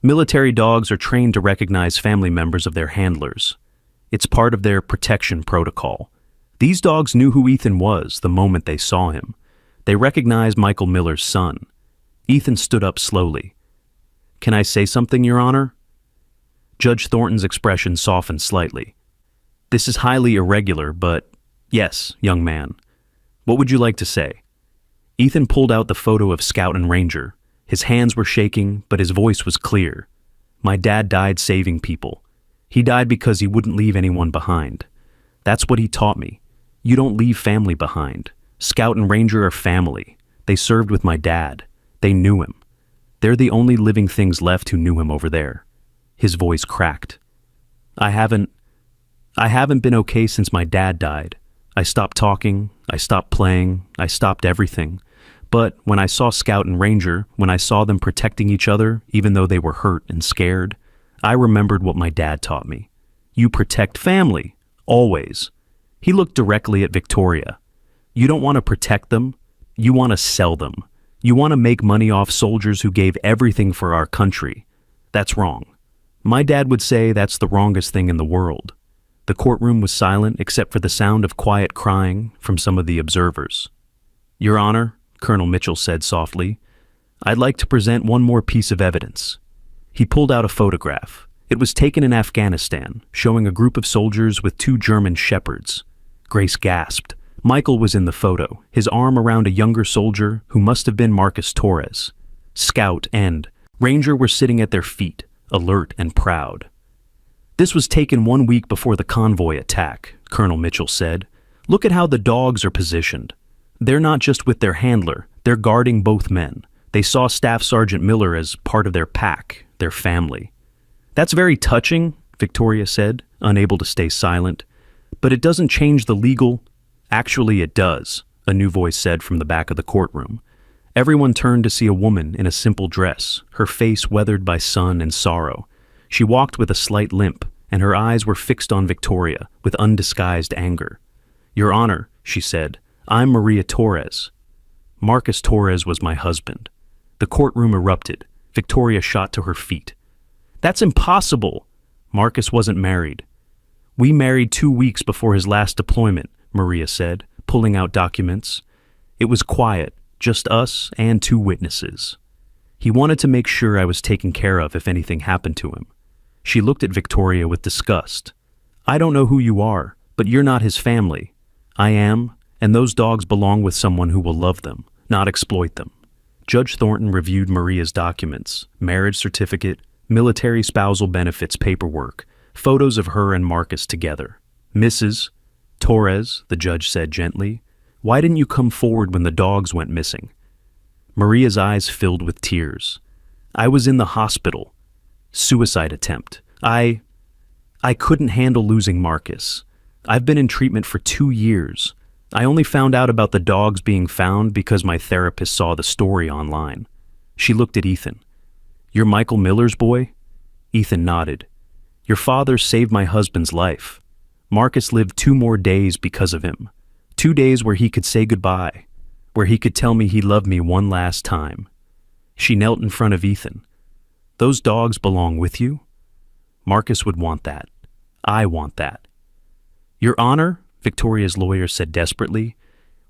"Military dogs are trained to recognize family members of their handlers. It's part of their protection protocol. These dogs knew who Ethan was the moment they saw him. They recognized Michael Miller's son." Ethan stood up slowly. "Can I say something, Your Honor?" Judge Thornton's expression softened slightly. "This is highly irregular, but yes, young man. What would you like to say?" Ethan pulled out the photo of Scout and Ranger. His hands were shaking, but his voice was clear. "My dad died saving people. He died because he wouldn't leave anyone behind. That's what he taught me. You don't leave family behind. Scout and Ranger are family. They served with my dad. They knew him. They're the only living things left who knew him over there." His voice cracked. I haven't been okay since my dad died. I stopped talking, I stopped playing, I stopped everything. But when I saw Scout and Ranger, when I saw them protecting each other, even though they were hurt and scared, I remembered what my dad taught me. You protect family, always." He looked directly at Victoria. "You don't want to protect them, you want to sell them. You want to make money off soldiers who gave everything for our country. That's wrong. My dad would say that's the wrongest thing in the world." The courtroom was silent except for the sound of quiet crying from some of the observers. "Your Honor," Colonel Mitchell said softly, "I'd like to present one more piece of evidence." He pulled out a photograph. It was taken in Afghanistan, showing a group of soldiers with 2 German shepherds. Grace gasped. Michael was in the photo, his arm around a younger soldier who must have been Marcus Torres. Scout and Ranger were sitting at their feet, alert and proud. "This was taken 1 week before the convoy attack," Colonel Mitchell said. "Look at how the dogs are positioned. They're not just with their handler, they're guarding both men. They saw Staff Sergeant Miller as part of their pack, their family." "That's very touching," Victoria said, unable to stay silent. "But it doesn't change the legal—" "Actually, it does," a new voice said from the back of the courtroom. Everyone turned to see a woman in a simple dress, her face weathered by sun and sorrow. She walked with a slight limp, and her eyes were fixed on Victoria with undisguised anger. "Your Honor," she said, "I'm Maria Torres. Marcus Torres was my husband." The courtroom erupted. Victoria shot to her feet. "That's impossible. Marcus wasn't married." "We married 2 weeks before his last deployment," Maria said, pulling out documents. "It was quiet, just us and 2 witnesses. He wanted to make sure I was taken care of if anything happened to him." She looked at Victoria with disgust. "I don't know who you are, but you're not his family. I am, and those dogs belong with someone who will love them, not exploit them." Judge Thornton reviewed Maria's documents, marriage certificate, military spousal benefits paperwork, photos of her and Marcus together. "Mrs. Torres," the judge said gently, Why didn't you come forward when the dogs went missing?" Maria's eyes filled with tears. "I was in the hospital. Suicide attempt. I couldn't handle losing Marcus. I've been in treatment for 2 years. I only found out about the dogs being found because my therapist saw the story online." She looked at Ethan. "You're Michael Miller's boy?" Ethan nodded. "Your father saved my husband's life. Marcus lived 2 more days because of him. 2 days where he could say goodbye, where he could tell me he loved me one last time." She knelt in front of Ethan. "Those dogs belong with you? Marcus would want that. I want that." "Your Honor," Victoria's lawyer said desperately,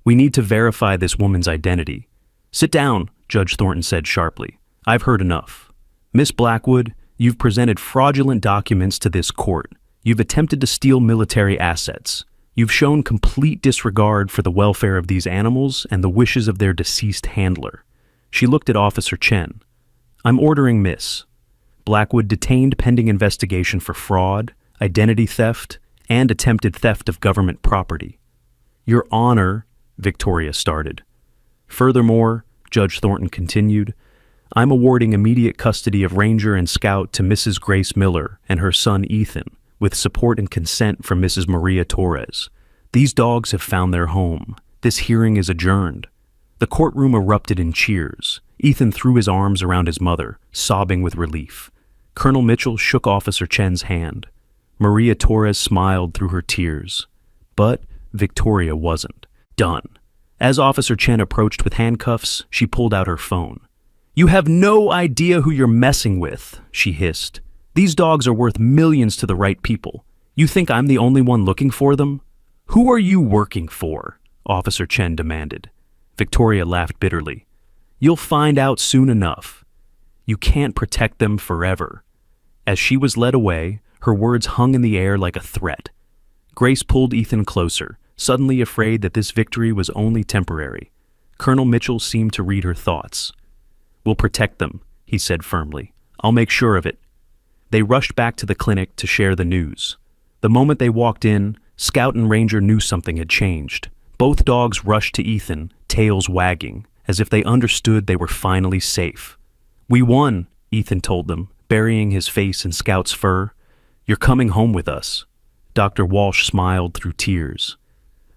"we need to verify this woman's identity." "Sit down," Judge Thornton said sharply. "I've heard enough. Miss Blackwood, you've presented fraudulent documents to this court. You've attempted to steal military assets. You've shown complete disregard for the welfare of these animals and the wishes of their deceased handler." She looked at Officer Chen. "I'm ordering Miss Blackwood detained pending investigation for fraud, identity theft, and attempted theft of government property." "Your Honor," Victoria started. "Furthermore," Judge Thornton continued, "I'm awarding immediate custody of Ranger and Scout to Mrs. Grace Miller and her son Ethan, with support and consent from Mrs. Maria Torres. These dogs have found their home. This hearing is adjourned." The courtroom erupted in cheers. Ethan threw his arms around his mother, sobbing with relief. Colonel Mitchell shook Officer Chen's hand. Maria Torres smiled through her tears. But Victoria wasn't. Done. As Officer Chen approached with handcuffs, she pulled out her phone. "You have no idea who you're messing with," she hissed. "These dogs are worth millions to the right people. You think I'm the only one looking for them? Who are you working for?" Officer Chen demanded. Victoria laughed bitterly. "You'll find out soon enough. You can't protect them forever." As she was led away, her words hung in the air like a threat. Grace pulled Ethan closer, suddenly afraid that this victory was only temporary. Colonel Mitchell seemed to read her thoughts. "We'll protect them," he said firmly. "I'll make sure of it." They rushed back to the clinic to share the news. The moment they walked in, Scout and Ranger knew something had changed. Both dogs rushed to Ethan, tails wagging, as if they understood they were finally safe. "We won," Ethan told them, burying his face in Scout's fur. "You're coming home with us." Dr. Walsh smiled through tears.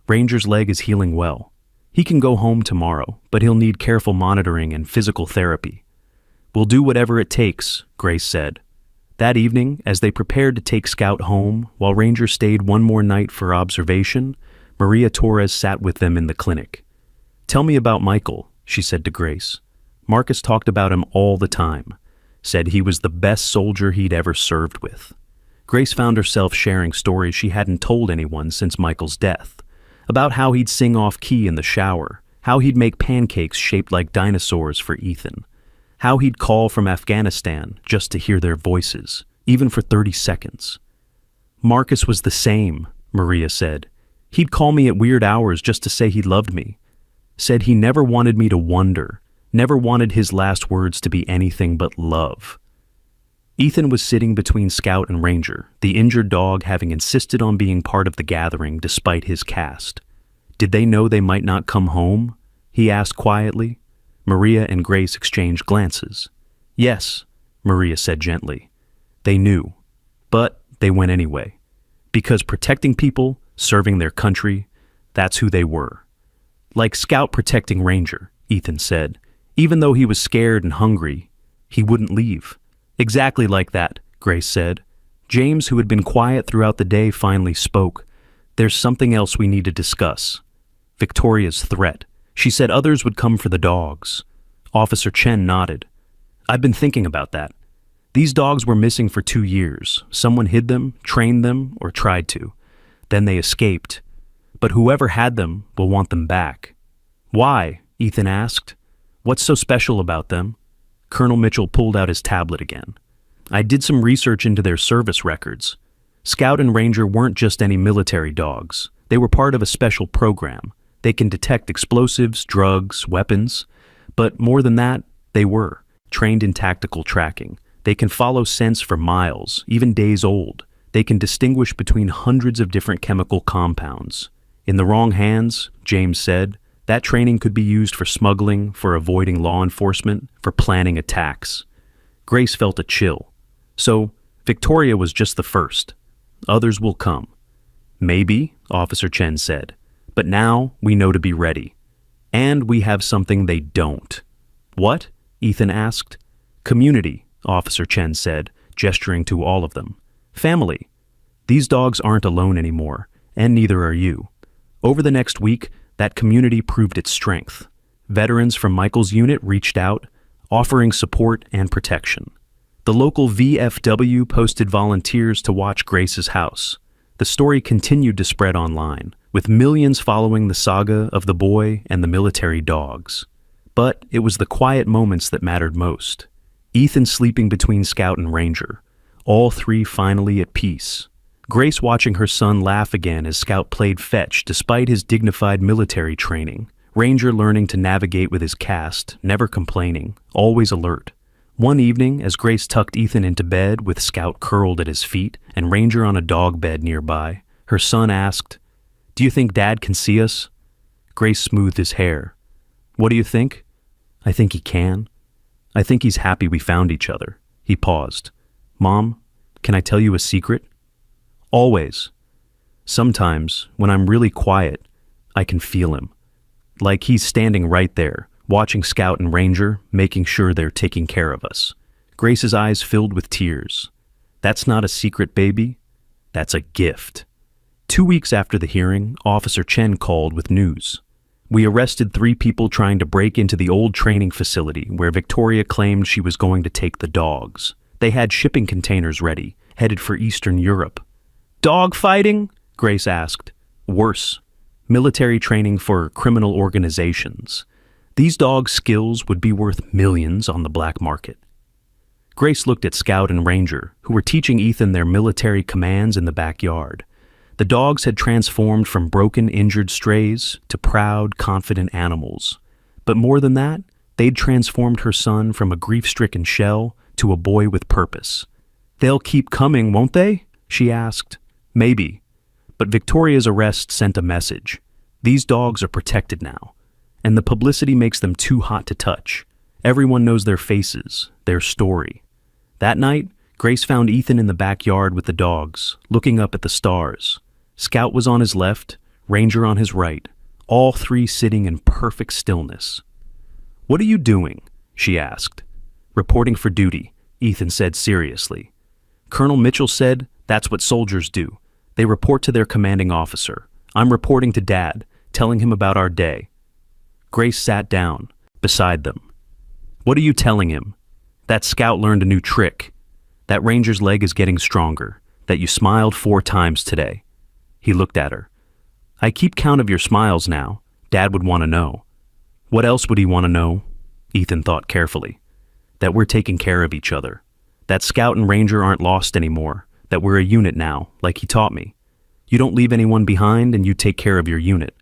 "Ranger's leg is healing well. He can go home tomorrow, but he'll need careful monitoring and physical therapy." "We'll do whatever it takes," Grace said. That evening, as they prepared to take Scout home, while Ranger stayed one more night for observation, Maria Torres sat with them in the clinic. "Tell me about Michael," she said to Grace. "Marcus talked about him all the time, said he was the best soldier he'd ever served with." Grace found herself sharing stories she hadn't told anyone since Michael's death, about how he'd sing off key in the shower, how he'd make pancakes shaped like dinosaurs for Ethan, how he'd call from Afghanistan just to hear their voices, even for 30 seconds. "Marcus was the same," Maria said. "He'd call me at weird hours just to say he loved me. Said he never wanted me to wonder, never wanted his last words to be anything but love." Ethan was sitting between Scout and Ranger, the injured dog having insisted on being part of the gathering despite his cast. "Did they know they might not come home?" he asked quietly. Maria and Grace exchanged glances. "Yes," Maria said gently. "They knew. But they went anyway. Because protecting people, serving their country, that's who they were." "Like Scout protecting Ranger," Ethan said. "Even though he was scared and hungry, he wouldn't leave." "Exactly like that," Grace said. James, who had been quiet throughout the day, finally spoke. "There's something else we need to discuss." Victoria's threat. She said others would come for the dogs. Officer Chen nodded. "I've been thinking about that. These dogs were missing for 2 years. Someone hid them, trained them, or tried to. Then they escaped. But whoever had them will want them back." "Why?" Ethan asked. "What's so special about them?" Colonel Mitchell pulled out his tablet again. "I did some research into their service records. Scout and Ranger weren't just any military dogs. They were part of a special program. They can detect explosives, drugs, weapons. But more than that, they were trained in tactical tracking. They can follow scents for miles, even days old. They can distinguish between hundreds of different chemical compounds. In the wrong hands, James said, that training could be used for smuggling, for avoiding law enforcement, for planning attacks. Grace felt a chill. So, Victoria was just the first. Others will come. Maybe, Officer Chen said, but now we know to be ready. And we have something they don't. What? Ethan asked. Community, Officer Chen said, gesturing to all of them. Family. These dogs aren't alone anymore, and neither are you. Over the next week, that community proved its strength. Veterans from Michael's unit reached out, offering support and protection. The local VFW posted volunteers to watch Grace's house. The story continued to spread online, with millions following the saga of the boy and the military dogs. But it was the quiet moments that mattered most. Ethan sleeping between Scout and Ranger, all three finally at peace. Grace watching her son laugh again as Scout played fetch despite his dignified military training. Ranger learning to navigate with his cast, never complaining, always alert. One evening, as Grace tucked Ethan into bed with Scout curled at his feet and Ranger on a dog bed nearby, her son asked, "Do you think Dad can see us?" Grace smoothed his hair. "What do you think?" "I think he can. I think he's happy we found each other." He paused. "Mom, can I tell you a secret?" "Always. Sometimes, when I'm really quiet, I can feel him. Like he's standing right there, watching Scout and Ranger, making sure they're taking care of us." Grace's eyes filled with tears. "That's not a secret, baby. That's a gift." 2 weeks after the hearing, Officer Chen called with news. "We arrested 3 people trying to break into the old training facility where Victoria claimed she was going to take the dogs. They had shipping containers ready, headed for Eastern Europe." "Dog fighting?" Grace asked. "Worse. Military training for criminal organizations. These dogs' skills would be worth millions on the black market." Grace looked at Scout and Ranger, who were teaching Ethan their military commands in the backyard. The dogs had transformed from broken, injured strays to proud, confident animals. But more than that, they'd transformed her son from a grief-stricken shell to a boy with purpose. "They'll keep coming, won't they?" she asked. "Maybe. But Victoria's arrest sent a message. These dogs are protected now. And the publicity makes them too hot to touch. Everyone knows their faces, their story." That night, Grace found Ethan in the backyard with the dogs, looking up at the stars. Scout was on his left, Ranger on his right, all 3 sitting in perfect stillness. "What are you doing?" she asked. "Reporting for duty," Ethan said seriously. "Colonel Mitchell said that's what soldiers do. They report to their commanding officer. I'm reporting to Dad, telling him about our day." Grace sat down, beside them. "What are you telling him?" "That Scout learned a new trick. That Ranger's leg is getting stronger. That you smiled 4 times today." He looked at her. "I keep count of your smiles now. Dad would want to know." What else would he want to know? Ethan thought carefully. That we're taking care of each other. That Scout and Ranger aren't lost anymore. That we're a unit now, like he taught me. You don't leave anyone behind and you take care of your unit.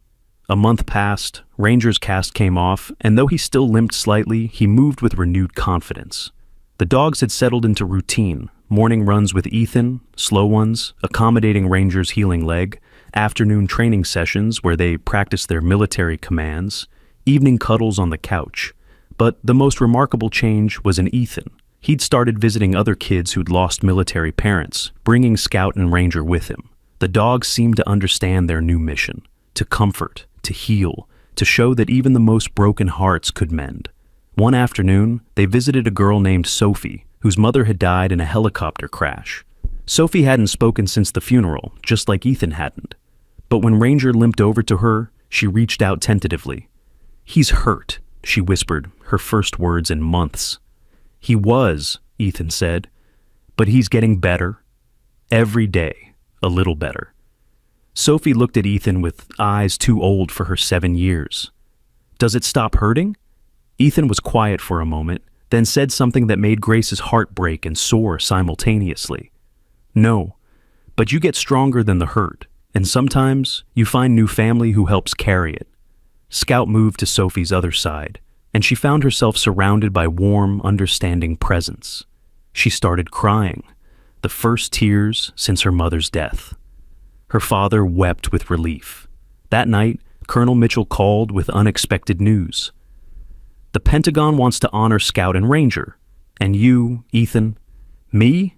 A month passed, Ranger's cast came off, and though he still limped slightly, he moved with renewed confidence. The dogs had settled into routine, morning runs with Ethan, slow ones, accommodating Ranger's healing leg, afternoon training sessions where they practiced their military commands, evening cuddles on the couch. But the most remarkable change was in Ethan. He'd started visiting other kids who'd lost military parents, bringing Scout and Ranger with him. The dogs seemed to understand their new mission, to comfort, to heal, to show that even the most broken hearts could mend. One afternoon, they visited a girl named Sophie, whose mother had died in a helicopter crash. Sophie hadn't spoken since the funeral, just like Ethan hadn't. But when Ranger limped over to her, she reached out tentatively. "He's hurt," she whispered, her first words in months. "He was," Ethan said, "but he's getting better. Every day, a little better." Sophie looked at Ethan with eyes too old for her 7 years. "Does it stop hurting?" Ethan was quiet for a moment, then said something that made Grace's heart break and soar simultaneously. "No, but you get stronger than the hurt, and sometimes you find new family who helps carry it." Scout moved to Sophie's other side, and she found herself surrounded by warm, understanding presence. She started crying, the first tears since her mother's death. Her father wept with relief. That night, Colonel Mitchell called with unexpected news. "The Pentagon wants to honor Scout and Ranger. And you, Ethan—" "Me?"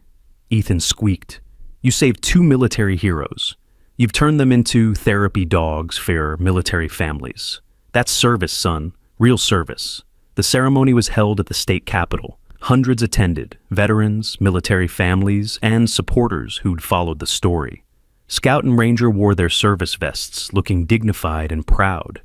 Ethan squeaked. "You saved 2 military heroes. You've turned them into therapy dogs for military families. That's service, son. Real service." The ceremony was held at the state capitol. Hundreds attended, veterans, military families, and supporters who'd followed the story. Scout and Ranger wore their service vests, looking dignified and proud.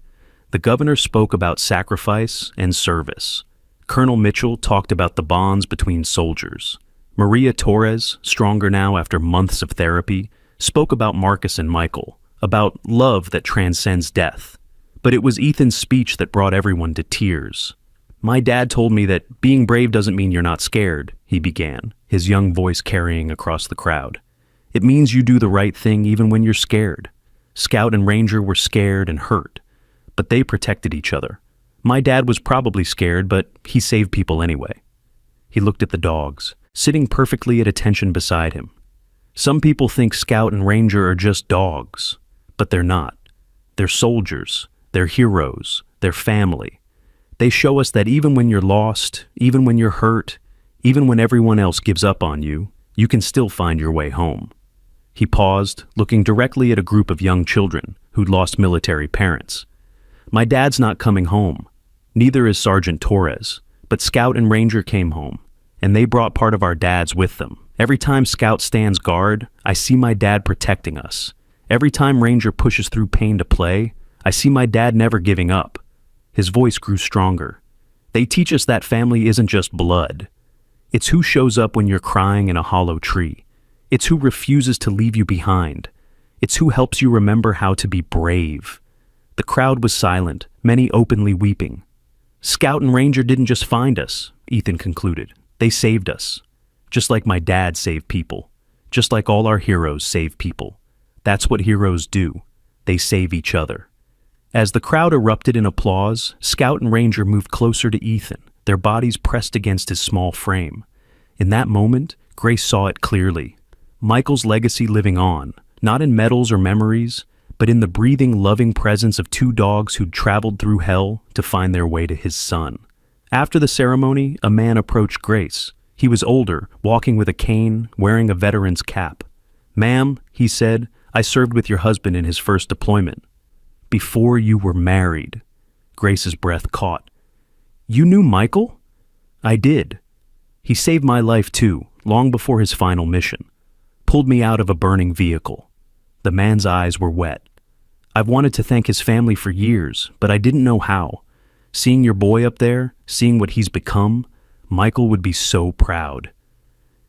The governor spoke about sacrifice and service. Colonel Mitchell talked about the bonds between soldiers. Maria Torres, stronger now after months of therapy, spoke about Marcus and Michael, about love that transcends death. But it was Ethan's speech that brought everyone to tears. "My dad told me that being brave doesn't mean you're not scared," he began, his young voice carrying across the crowd. "It means you do the right thing even when you're scared." Scout and Ranger were scared and hurt, but they protected each other. My dad was probably scared, but he saved people anyway. He looked at the dogs, sitting perfectly at attention beside him. Some people think Scout and Ranger are just dogs, but they're not. They're soldiers, they're heroes, they're family. They show us that even when you're lost, even when you're hurt, even when everyone else gives up on you, you can still find your way home. He paused, looking directly at a group of young children who'd lost military parents. "My dad's not coming home. Neither is Sergeant Torres, but Scout and Ranger came home, and they brought part of our dads with them. Every time Scout stands guard, I see my dad protecting us. Every time Ranger pushes through pain to play, I see my dad never giving up." His voice grew stronger. "They teach us that family isn't just blood. It's who shows up when you're crying in a hollow tree. It's who refuses to leave you behind. It's who helps you remember how to be brave." The crowd was silent, many openly weeping. "Scout and Ranger didn't just find us," Ethan concluded. "They saved us. Just like my dad saved people. Just like all our heroes save people. That's what heroes do. They save each other." As the crowd erupted in applause, Scout and Ranger moved closer to Ethan, their bodies pressed against his small frame. In that moment, Grace saw it clearly. Michael's legacy living on, not in medals or memories, but in the breathing, loving presence of 2 dogs who'd traveled through hell to find their way to his son. After the ceremony, a man approached Grace. He was older, walking with a cane, wearing a veteran's cap. "Ma'am," he said, "I served with your husband in his first deployment." "Before you were married." Grace's breath caught. "You knew Michael?" "I did. He saved my life too, long before his final mission. Pulled me out of a burning vehicle." The man's eyes were wet. "I've wanted to thank his family for years, but I didn't know how. Seeing your boy up there, seeing what he's become, Michael would be so proud."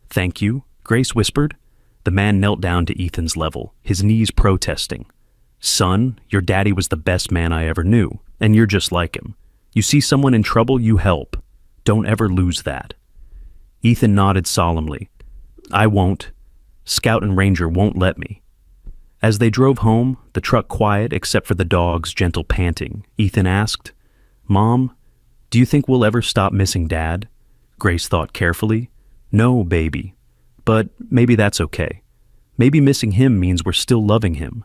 "Thank you," Grace whispered. The man knelt down to Ethan's level, his knees protesting. "Son, your daddy was the best man I ever knew, and you're just like him. You see someone in trouble, you help. Don't ever lose that." Ethan nodded solemnly. "I won't. Scout and Ranger won't let me." As they drove home, the truck quiet except for the dog's gentle panting, Ethan asked, "Mom, do you think we'll ever stop missing Dad?" Grace thought carefully. "No, baby. But maybe that's okay. Maybe missing him means we're still loving him."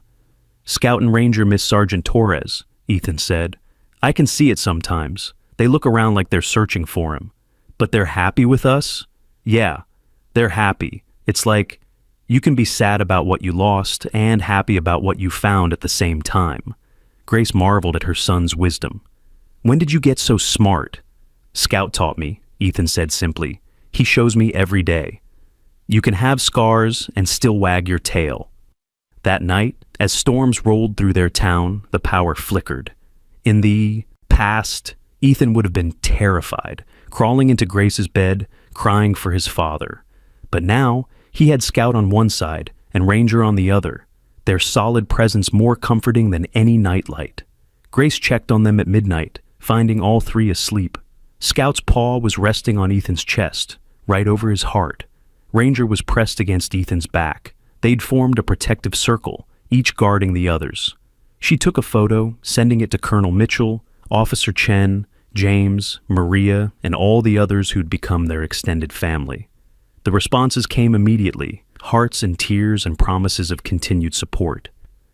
"Scout and Ranger miss Sergeant Torres," Ethan said. "I can see it sometimes. They look around like they're searching for him. But they're happy with us? Yeah, they're happy. It's like you can be sad about what you lost and happy about what you found at the same time." Grace marveled at her son's wisdom. "When did you get so smart?" "Scout taught me," Ethan said simply. "He shows me every day. You can have scars and still wag your tail." That night, as storms rolled through their town, the power flickered. In the past, Ethan would have been terrified, crawling into Grace's bed, crying for his father. But now, he had Scout on one side and Ranger on the other, their solid presence more comforting than any nightlight. Grace checked on them at midnight, finding all 3 asleep. Scout's paw was resting on Ethan's chest, right over his heart. Ranger was pressed against Ethan's back. They'd formed a protective circle, each guarding the others. She took a photo, sending it to Colonel Mitchell, Officer Chen, James, Maria, and all the others who'd become their extended family. The responses came immediately, hearts and tears and promises of continued support.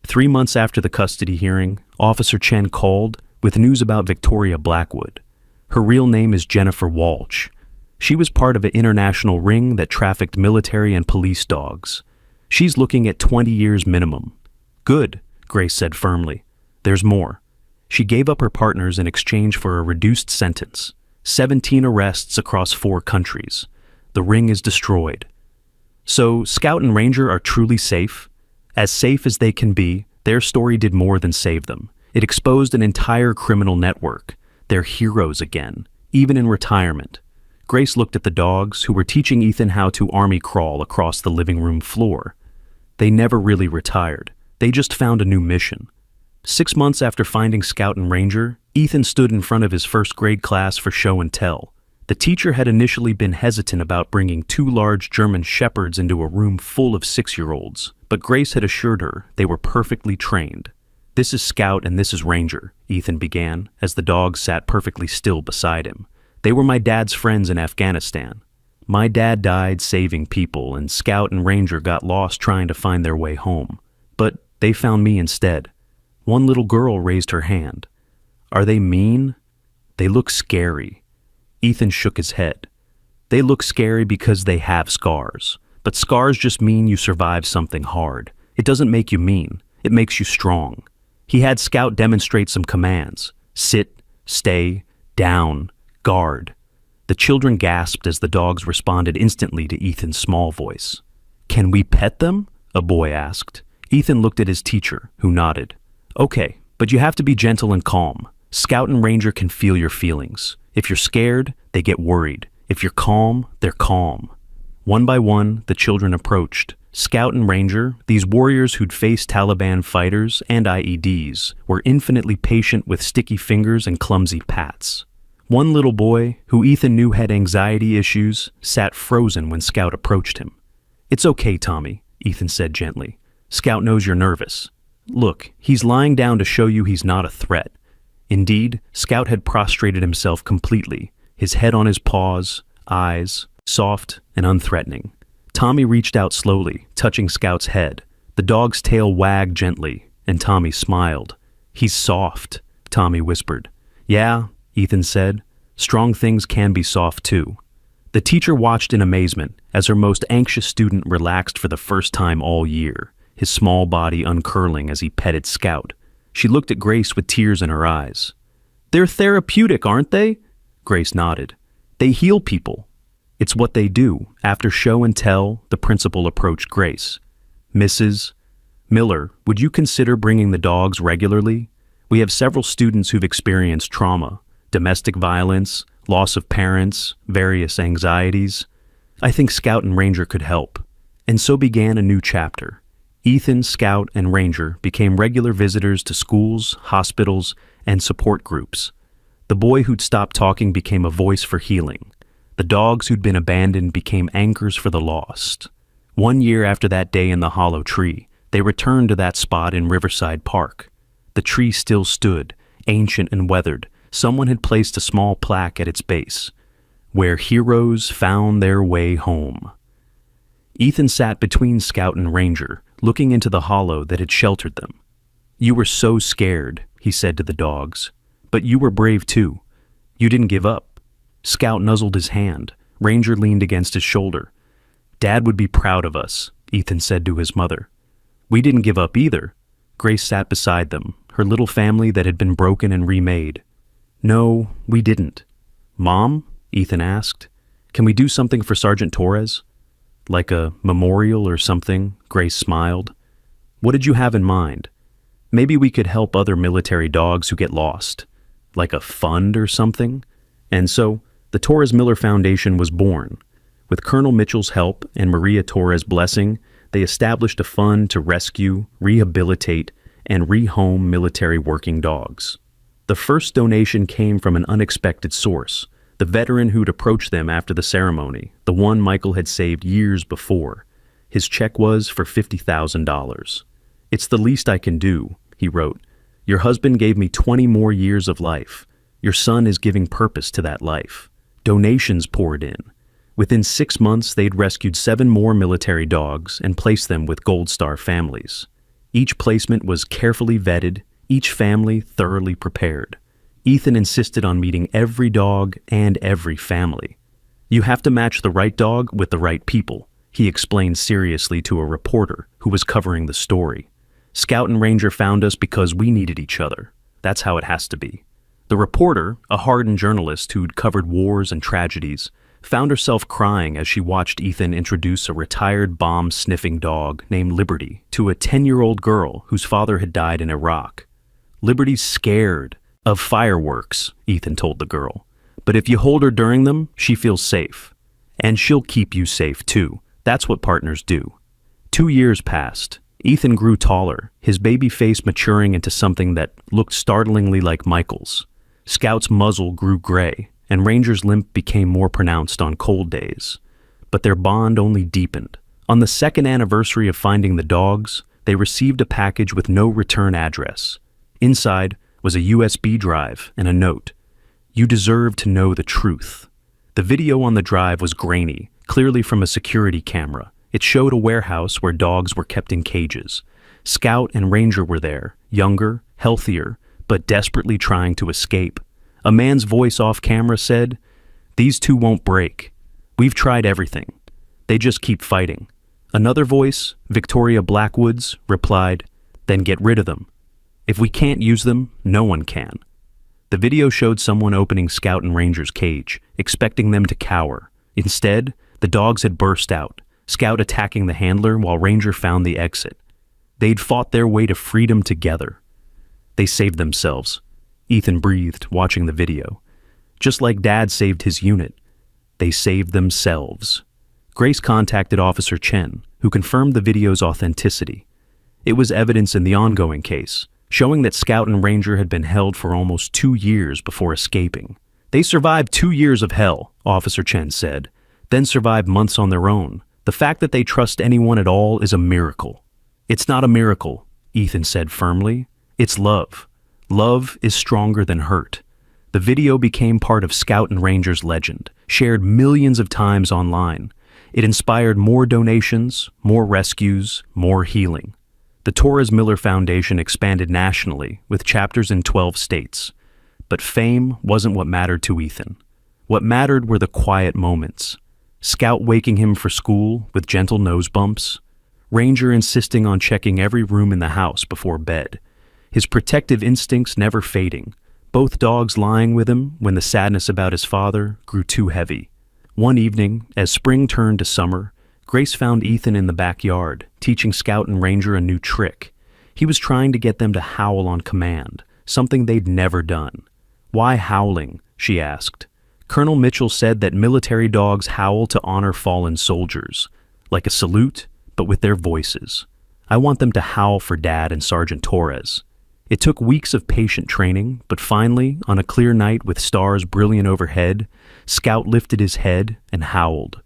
3 months after the custody hearing, Officer Chen called with news about Victoria Blackwood. Her real name is Jennifer Walsh. She was part of an international ring that trafficked military and police dogs. She's looking at 20 years minimum. Good, Grace said firmly. There's more. She gave up her partners in exchange for a reduced sentence. 17 arrests across 4 countries. The ring is destroyed. So, Scout and Ranger are truly safe? As safe as they can be, their story did more than save them. It exposed an entire criminal network. They're heroes again, even in retirement. Grace looked at the dogs, who were teaching Ethan how to army crawl across the living room floor. They never really retired. They just found a new mission. 6 months after finding Scout and Ranger, Ethan stood in front of his first-grade class for show and tell. The teacher had initially been hesitant about bringing 2 large German shepherds into a room full of 6-year-olds, but Grace had assured her they were perfectly trained. "This is Scout and this is Ranger," Ethan began, as the dogs sat perfectly still beside him. "They were my dad's friends in Afghanistan. My dad died saving people, and Scout and Ranger got lost trying to find their way home. But they found me instead." One little girl raised her hand. "Are they mean?" "They look scary." Ethan shook his head. "They look scary because they have scars. But scars just mean you survived something hard. It doesn't make you mean. It makes you strong." He had Scout demonstrate some commands. Sit, stay, down, guard. The children gasped as the dogs responded instantly to Ethan's small voice. "Can we pet them?" a boy asked. Ethan looked at his teacher, who nodded. "Okay, but you have to be gentle and calm. Scout and Ranger can feel your feelings. If you're scared, they get worried. If you're calm, they're calm." One by one, the children approached. Scout and Ranger, these warriors who'd faced Taliban fighters and IEDs, were infinitely patient with sticky fingers and clumsy pats. One little boy, who Ethan knew had anxiety issues, sat frozen when Scout approached him. "It's okay, Tommy," Ethan said gently. "Scout knows you're nervous. Look, he's lying down to show you he's not a threat." Indeed, Scout had prostrated himself completely, his head on his paws, eyes soft and unthreatening. Tommy reached out slowly, touching Scout's head. The dog's tail wagged gently, and Tommy smiled. "He's soft," Tommy whispered. "Yeah," Ethan said. "Strong things can be soft too." The teacher watched in amazement as her most anxious student relaxed for the first time all year, his small body uncurling as he petted Scout. She looked at Grace with tears in her eyes. "They're therapeutic, aren't they?" Grace nodded. "They heal people." "It's what they do." After show and tell, the principal approached Grace. "Mrs. Miller, would you consider bringing the dogs regularly? We have several students who've experienced trauma, domestic violence, loss of parents, various anxieties. I think Scout and Ranger could help." And so began a new chapter. Ethan, Scout, and Ranger became regular visitors to schools, hospitals, and support groups. The boy who'd stopped talking became a voice for healing. The dogs who'd been abandoned became anchors for the lost. 1 year after that day in the hollow tree, they returned to that spot in Riverside Park. The tree still stood, ancient and weathered. Someone had placed a small plaque at its base, "Where heroes found their way home." Ethan sat between Scout and Ranger, looking into the hollow that had sheltered them. "You were so scared," he said to the dogs. "But you were brave too. You didn't give up." Scout nuzzled his hand. Ranger leaned against his shoulder. "Dad would be proud of us," Ethan said to his mother. "We didn't give up either." Grace sat beside them, her little family that had been broken and remade. "No, we didn't." "Mom?" Ethan asked. "Can we do something for Sergeant Torres?" "Like a memorial or something?" Grace smiled. "What did you have in mind?" "Maybe we could help other military dogs who get lost. Like a fund or something?" And so, the Torres Miller Foundation was born. With Colonel Mitchell's help and Maria Torres' blessing, they established a fund to rescue, rehabilitate, and rehome military working dogs. The first donation came from an unexpected source, the veteran who'd approached them after the ceremony, the one Michael had saved years before. His check was for $50,000. "It's the least I can do," he wrote. "Your husband gave me 20 more years of life. Your son is giving purpose to that life." Donations poured in. Within 6 months, they'd rescued 7 more military dogs and placed them with Gold Star families. Each placement was carefully vetted, each family thoroughly prepared. Ethan insisted on meeting every dog and every family. "You have to match the right dog with the right people," he explained seriously to a reporter who was covering the story. "Scout and Ranger found us because we needed each other. That's how it has to be." The reporter, a hardened journalist who'd covered wars and tragedies, found herself crying as she watched Ethan introduce a retired bomb-sniffing dog named Liberty to a 10-year-old girl whose father had died in Iraq. "Liberty's scared of fireworks," Ethan told the girl. "But if you hold her during them, she feels safe. And she'll keep you safe too. That's what partners do." 2 years passed. Ethan grew taller, his baby face maturing into something that looked startlingly like Michael's. Scout's muzzle grew gray, and Ranger's limp became more pronounced on cold days. But their bond only deepened. On the second anniversary of finding the dogs, they received a package with no return address. Inside was a USB drive and a note. "You deserve to know the truth." The video on the drive was grainy, clearly from a security camera. It showed a warehouse where dogs were kept in cages. Scout and Ranger were there, younger, healthier, but desperately trying to escape. A man's voice off camera said, "These two won't break. We've tried everything. They just keep fighting." Another voice, Victoria Blackwood's, replied, "Then get rid of them. If we can't use them, no one can." The video showed someone opening Scout and Ranger's cage, expecting them to cower. Instead, the dogs had burst out, Scout attacking the handler while Ranger found the exit. They'd fought their way to freedom together. They saved themselves. Ethan breathed, watching the video. Just like Dad saved his unit, they saved themselves. Grace contacted Officer Chen, who confirmed the video's authenticity. It was evidence in the ongoing case, showing that Scout and Ranger had been held for almost 2 years before escaping. "They survived 2 years of hell," Officer Chen said, "then survived months on their own. The fact that they trust anyone at all is a miracle." "It's not a miracle," Ethan said firmly. "It's love. Love is stronger than hurt." The video became part of Scout and Ranger's legend, shared millions of times online. It inspired more donations, more rescues, more healing. The Torres Miller Foundation expanded nationally, with chapters in 12 states. But fame wasn't what mattered to Ethan. What mattered were the quiet moments. Scout waking him for school with gentle nose bumps. Ranger insisting on checking every room in the house before bed. His protective instincts never fading. Both dogs lying with him when the sadness about his father grew too heavy. One evening, as spring turned to summer, Grace found Ethan in the backyard, teaching Scout and Ranger a new trick. He was trying to get them to howl on command, something they'd never done. "Why howling?" she asked. Colonel Mitchell said that military dogs howl to honor fallen soldiers, like a salute, but with their voices. "I want them to howl for Dad and Sergeant Torres." It took weeks of patient training, but finally, on a clear night with stars brilliant overhead, Scout lifted his head and howled.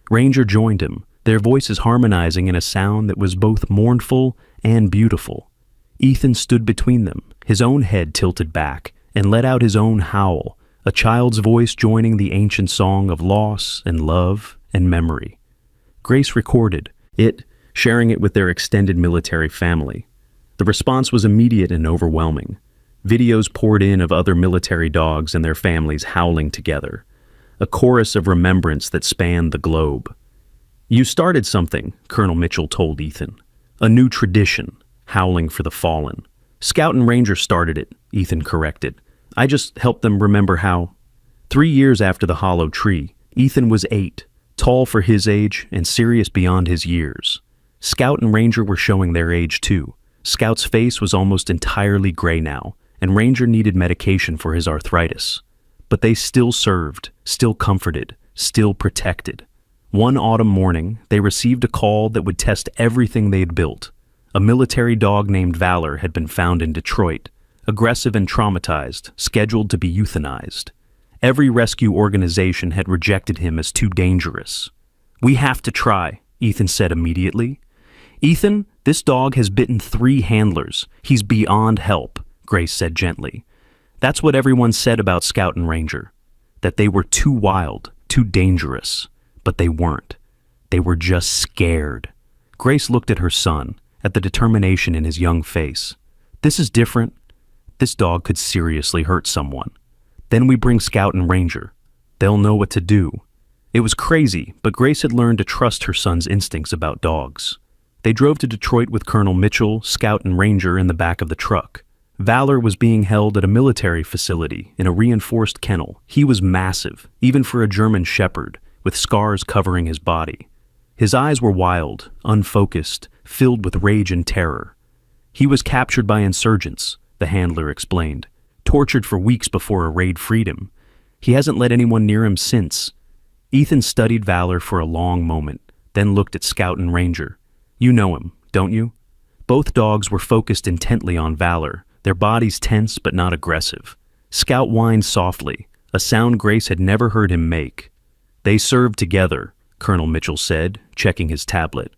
Ranger joined him, their voices harmonizing in a sound that was both mournful and beautiful. Ethan stood between them, his own head tilted back, and let out his own howl, a child's voice joining the ancient song of loss and love and memory. Grace recorded it, sharing it with their extended military family. The response was immediate and overwhelming. Videos poured in of other military dogs and their families howling together, a chorus of remembrance that spanned the globe. "You started something," Colonel Mitchell told Ethan. "A new tradition, howling for the fallen." "Scout and Ranger started it," Ethan corrected. "I just helped them remember how." 3 years after the hollow tree, Ethan was 8, tall for his age and serious beyond his years. Scout and Ranger were showing their age too. Scout's face was almost entirely gray now, and Ranger needed medication for his arthritis. But they still served, still comforted, still protected. One autumn morning, they received a call that would test everything they'd built. A military dog named Valor had been found in Detroit, aggressive and traumatized, scheduled to be euthanized. Every rescue organization had rejected him as too dangerous. "We have to try," Ethan said immediately. "Ethan, this dog has bitten 3 handlers. He's beyond help," Grace said gently. That's what everyone said about Scout and Ranger, that they were too wild, too dangerous. But they weren't. They were just scared. Grace looked at her son, at the determination in his young face. "This is different. This dog could seriously hurt someone. Then we bring Scout and Ranger. They'll know what to do." It was crazy, but Grace had learned to trust her son's instincts about dogs. They drove to Detroit with Colonel Mitchell, Scout, and Ranger in the back of the truck. Valor was being held at a military facility in a reinforced kennel. He was massive, even for a German shepherd, with scars covering his body. His eyes were wild, unfocused, filled with rage and terror. "He was captured by insurgents," the handler explained. "Tortured for weeks before a raid freed him. He hasn't let anyone near him since." Ethan studied Valor for a long moment, then looked at Scout and Ranger. "You know him, don't you?" Both dogs were focused intently on Valor, their bodies tense but not aggressive. Scout whined softly, a sound Grace had never heard him make. "They served together," Colonel Mitchell said, checking his tablet.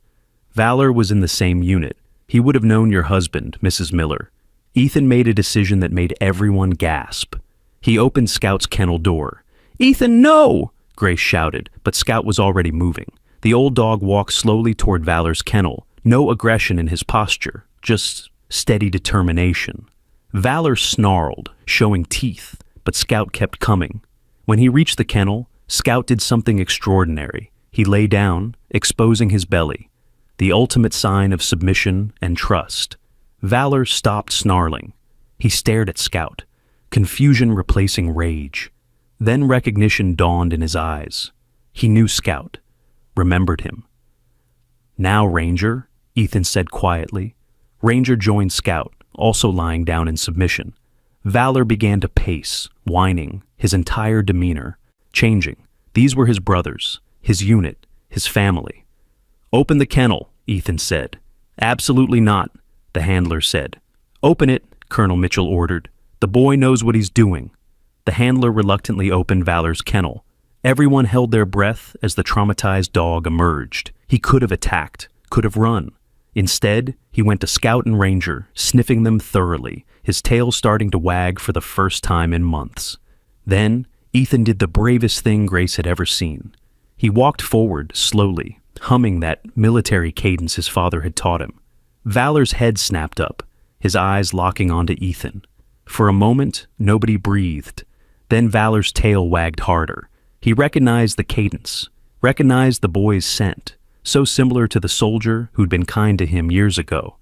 "Valor was in the same unit. He would have known your husband, Mrs. Miller." Ethan made a decision that made everyone gasp. He opened Scout's kennel door. "Ethan, no!" Grace shouted, but Scout was already moving. The old dog walked slowly toward Valor's kennel, no aggression in his posture, just steady determination. Valor snarled, showing teeth, but Scout kept coming. When he reached the kennel, Scout did something extraordinary. He lay down, exposing his belly, the ultimate sign of submission and trust. Valor stopped snarling. He stared at Scout, confusion replacing rage. Then recognition dawned in his eyes. He knew Scout, remembered him. "Now, Ranger," Ethan said quietly. Ranger joined Scout, also lying down in submission. Valor began to pace, whining, his entire demeanor changing. These were his brothers, his unit, his family. "Open the kennel," Ethan said. "Absolutely not," the handler said. "Open it," Colonel Mitchell ordered. "The boy knows what he's doing." The handler reluctantly opened Valor's kennel. Everyone held their breath as the traumatized dog emerged. He could have attacked, could have run. Instead, he went to Scout and Ranger, sniffing them thoroughly, his tail starting to wag for the first time in months. Then, Ethan did the bravest thing Grace had ever seen. He walked forward, slowly, humming that military cadence his father had taught him. Valor's head snapped up, his eyes locking onto Ethan. For a moment, nobody breathed. Then Valor's tail wagged harder. He recognized the cadence, recognized the boy's scent, so similar to the soldier who'd been kind to him years ago.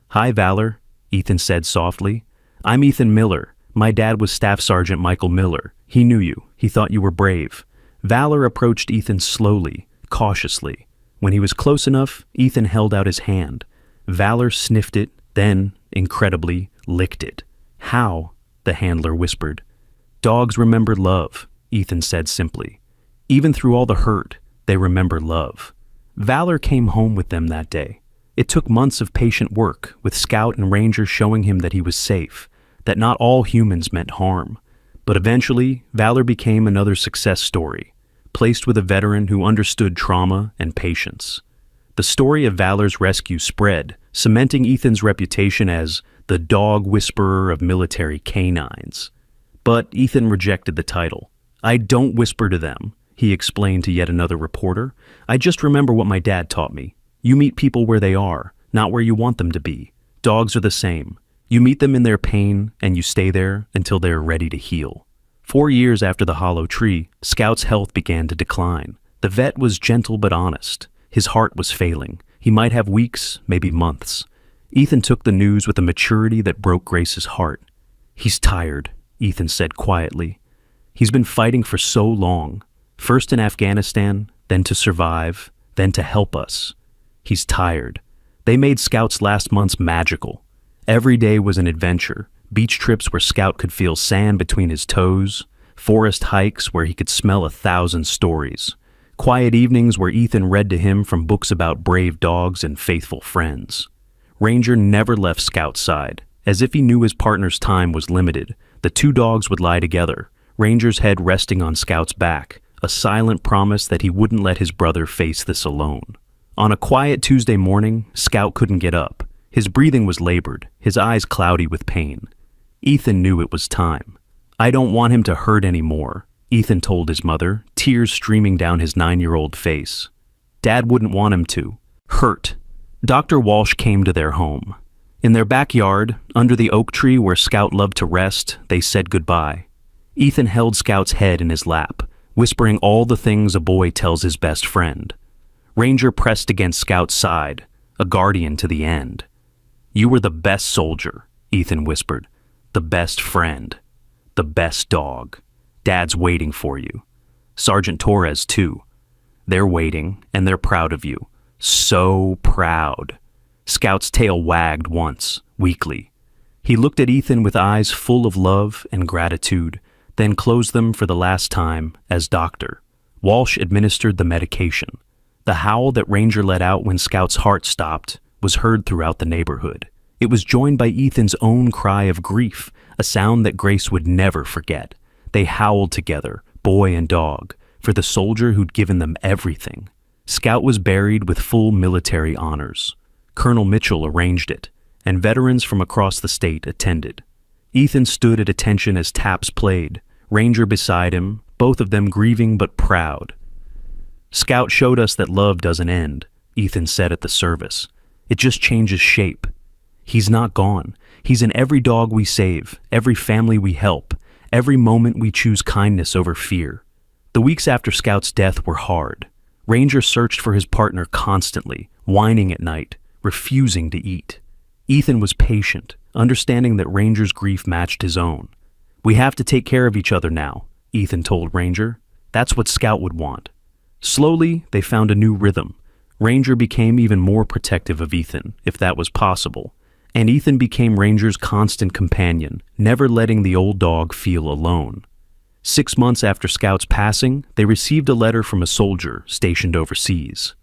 "Hi, Valor," Ethan said softly. "I'm Ethan Miller. My dad was Staff Sergeant Michael Miller. He knew you. He thought you were brave." Valor approached Ethan slowly, cautiously. When he was close enough, Ethan held out his hand. Valor sniffed it, then, incredibly, licked it. "How?" the handler whispered. "Dogs remember love," Ethan said simply. "Even through all the hurt, they remember love." Valor came home with them that day. It took months of patient work, with Scout and Ranger showing him that he was safe, that not all humans meant harm. But eventually, Valor became another success story, placed with a veteran who understood trauma and patience. The story of Valor's rescue spread, cementing Ethan's reputation as the dog whisperer of military canines. But Ethan rejected the title. "I don't whisper to them," he explained to yet another reporter. "I just remember what my dad taught me. You meet people where they are, not where you want them to be. Dogs are the same. You meet them in their pain, and you stay there until they are ready to heal." 4 years after the hollow tree, Scout's health began to decline. The vet was gentle but honest. His heart was failing. He might have weeks, maybe months. Ethan took the news with a maturity that broke Grace's heart. "He's tired," Ethan said quietly. "He's been fighting for so long, first in Afghanistan, then to survive, then to help us. He's tired." They made Scout's last months magical. Every day was an adventure. Beach trips where Scout could feel sand between his toes, forest hikes where he could smell 1,000 stories, quiet evenings where Ethan read to him from books about brave dogs and faithful friends. Ranger never left Scout's side. As if he knew his partner's time was limited, the two dogs would lie together, Ranger's head resting on Scout's back, a silent promise that he wouldn't let his brother face this alone. On a quiet Tuesday morning, Scout couldn't get up. His breathing was labored, his eyes cloudy with pain. Ethan knew it was time. "I don't want him to hurt anymore," Ethan told his mother, tears streaming down his 9-year-old face. "Dad wouldn't want him to. Hurt. Dr. Walsh came to their home. In their backyard, under the oak tree where Scout loved to rest, they said goodbye. Ethan held Scout's head in his lap, whispering all the things a boy tells his best friend. Ranger pressed against Scout's side, a guardian to the end. "You were the best soldier," Ethan whispered. "The best friend. The best dog. Dad's waiting for you. Sergeant Torres, too. They're waiting, and they're proud of you. So proud." Scout's tail wagged once, weakly. He looked at Ethan with eyes full of love and gratitude, then closed them for the last time as doctor. Walsh administered the medication. The howl that Ranger let out when Scout's heart stopped was heard throughout the neighborhood. It was joined by Ethan's own cry of grief, a sound that Grace would never forget. They howled together, boy and dog, for the soldier who'd given them everything. Scout was buried with full military honors. Colonel Mitchell arranged it, and veterans from across the state attended. Ethan stood at attention as taps played, Ranger beside him, both of them grieving but proud. "Scout showed us that love doesn't end," Ethan said at the service. "It just changes shape. He's not gone. He's in every dog we save, every family we help, every moment we choose kindness over fear." The weeks after Scout's death were hard. Ranger searched for his partner constantly, whining at night, refusing to eat. Ethan was patient, understanding that Ranger's grief matched his own. "We have to take care of each other now," Ethan told Ranger. "That's what Scout would want." Slowly, they found a new rhythm. Ranger became even more protective of Ethan, if that was possible, and Ethan became Ranger's constant companion, never letting the old dog feel alone. 6 months after Scout's passing, they received a letter from a soldier stationed overseas.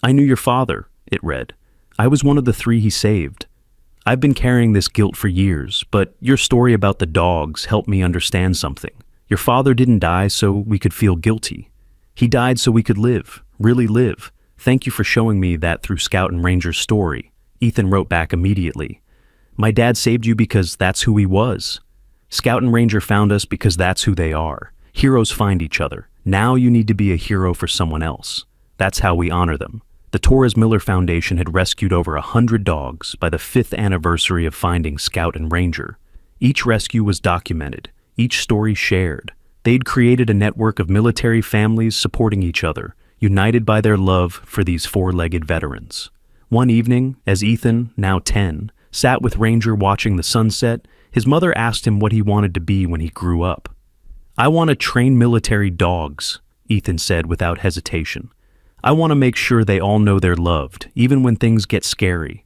"I knew your father," it read. "I was one of the 3 he saved. I've been carrying this guilt for years, but your story about the dogs helped me understand something. Your father didn't die so we could feel guilty. He died so we could live, really live. Thank you for showing me that through Scout and Ranger's story." Ethan wrote back immediately. "My dad saved you because that's who he was. Scout and Ranger found us because that's who they are. Heroes find each other. Now you need to be a hero for someone else. That's how we honor them." The Torres Miller Foundation had rescued over 100 dogs by the 5th anniversary of finding Scout and Ranger. Each rescue was documented, each story shared. They'd created a network of military families supporting each other, united by their love for these 4-legged veterans. One evening, as Ethan, now 10, sat with Ranger watching the sunset, his mother asked him what he wanted to be when he grew up. "I want to train military dogs," Ethan said without hesitation. "I want to make sure they all know they're loved, even when things get scary.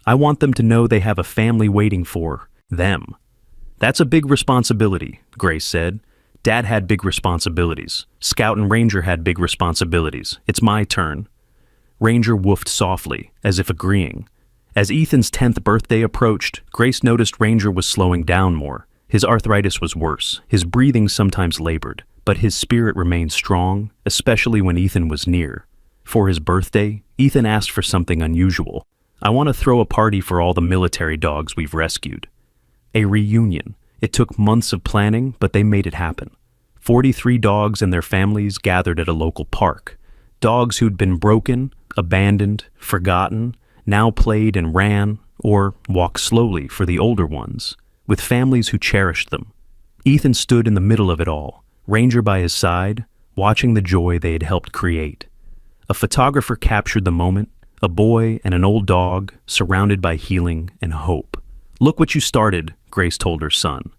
I want them to know they have a family waiting for them." "That's a big responsibility," Grace said. "Dad had big responsibilities. Scout and Ranger had big responsibilities. It's my turn." Ranger woofed softly, as if agreeing. As Ethan's 10th birthday approached, Grace noticed Ranger was slowing down more. His arthritis was worse, his breathing sometimes labored, but his spirit remained strong, especially when Ethan was near. For his birthday, Ethan asked for something unusual. "I want to throw a party for all the military dogs we've rescued." A reunion. It took months of planning, but they made it happen. 43 dogs and their families gathered at a local park. Dogs who'd been broken, abandoned, forgotten, now played and ran, or walked slowly for the older ones, with families who cherished them. Ethan stood in the middle of it all, Ranger by his side, watching the joy they had helped create. A photographer captured the moment, a boy and an old dog surrounded by healing and hope. "Look what you started," Grace told her son.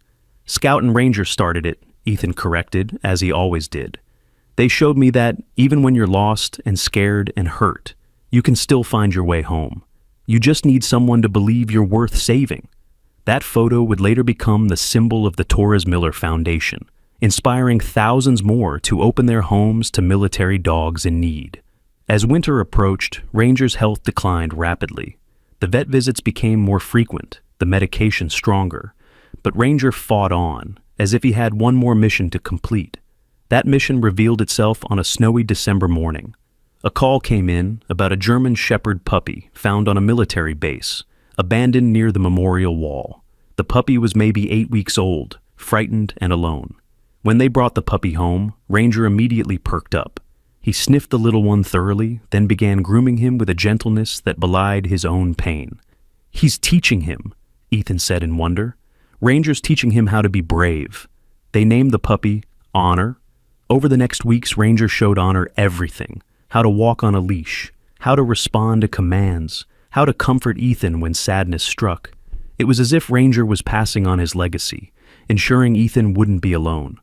"Scout and Ranger started it," Ethan corrected, as he always did. "They showed me that, even when you're lost and scared and hurt, you can still find your way home. You just need someone to believe you're worth saving." That photo would later become the symbol of the Torres Miller Foundation, inspiring thousands more to open their homes to military dogs in need. As winter approached, Ranger's health declined rapidly. The vet visits became more frequent, the medication stronger, but Ranger fought on, as if he had one more mission to complete. That mission revealed itself on a snowy December morning. A call came in about a German Shepherd puppy found on a military base, abandoned near the memorial wall. The puppy was maybe 8 weeks old, frightened and alone. When they brought the puppy home, Ranger immediately perked up. He sniffed the little one thoroughly, then began grooming him with a gentleness that belied his own pain. "He's teaching him," Ethan said in wonder. "Ranger's teaching him how to be brave." They named the puppy Honor. Over the next weeks, Ranger showed Honor everything: how to walk on a leash, how to respond to commands, how to comfort Ethan when sadness struck. It was as if Ranger was passing on his legacy, ensuring Ethan wouldn't be alone.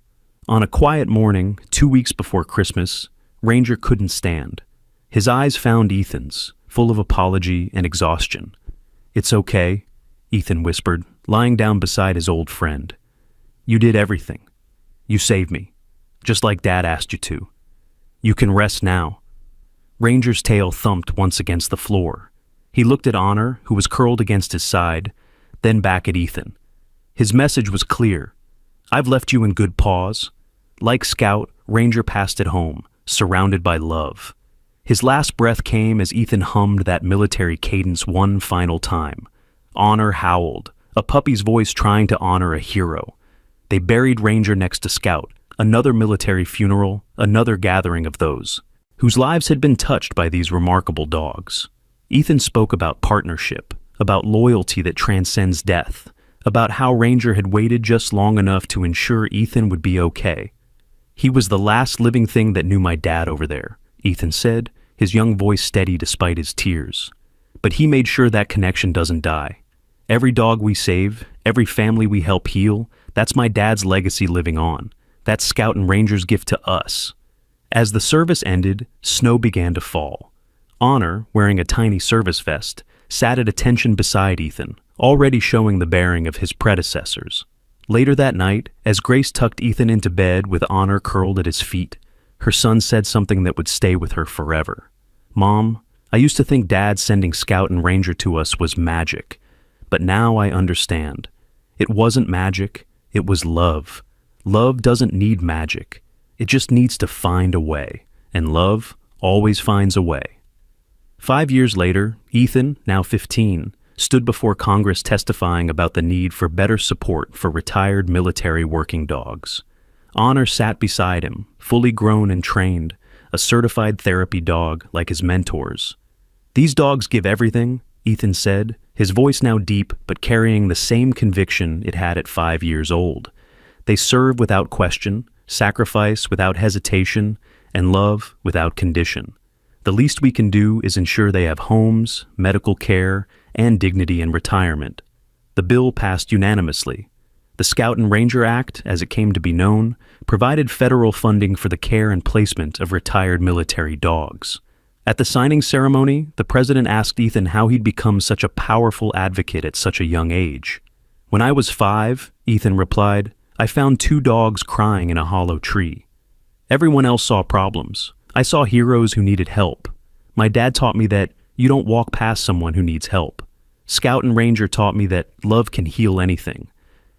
On a quiet morning, 2 weeks before Christmas, Ranger couldn't stand. His eyes found Ethan's, full of apology and exhaustion. "It's okay," Ethan whispered, lying down beside his old friend. "You did everything. You saved me, just like Dad asked you to. You can rest now." Ranger's tail thumped once against the floor. He looked at Honor, who was curled against his side, then back at Ethan. His message was clear: "I've left you in good paws." Like Scout, Ranger passed it home, surrounded by love. His last breath came as Ethan hummed that military cadence one final time. Honor howled, a puppy's voice trying to honor a hero. They buried Ranger next to Scout, another military funeral, another gathering of those whose lives had been touched by these remarkable dogs. Ethan spoke about partnership, about loyalty that transcends death, about how Ranger had waited just long enough to ensure Ethan would be okay. "He was the last living thing that knew my dad over there," Ethan said, his young voice steady despite his tears. "But he made sure that connection doesn't die. Every dog we save, every family we help heal, that's my dad's legacy living on. That's Scout and Ranger's gift to us." As the service ended, snow began to fall. Honor, wearing a tiny service vest, sat at attention beside Ethan, already showing the bearing of his predecessors. Later that night, as Grace tucked Ethan into bed with Honor curled at his feet, her son said something that would stay with her forever. "Mom, I used to think Dad sending Scout and Ranger to us was magic, but now I understand. It wasn't magic, it was love. Love doesn't need magic. It just needs to find a way, and love always finds a way." 5 years later, Ethan, now 15, stood before Congress testifying about the need for better support for retired military working dogs. Honor sat beside him, fully grown and trained, a certified therapy dog like his mentors. "These dogs give everything," Ethan said, his voice now deep but carrying the same conviction it had at 5 years old. "They serve without question, sacrifice without hesitation, and love without condition. The least we can do is ensure they have homes, medical care, and dignity in retirement." The bill passed unanimously. The Scout and Ranger Act, as it came to be known, provided federal funding for the care and placement of retired military dogs. At the signing ceremony, the president asked Ethan how he'd become such a powerful advocate at such a young age. "When I was 5, Ethan replied, "I found 2 dogs crying in a hollow tree. Everyone else saw problems. I saw heroes who needed help. My dad taught me that you don't walk past someone who needs help. Scout and Ranger taught me that love can heal anything.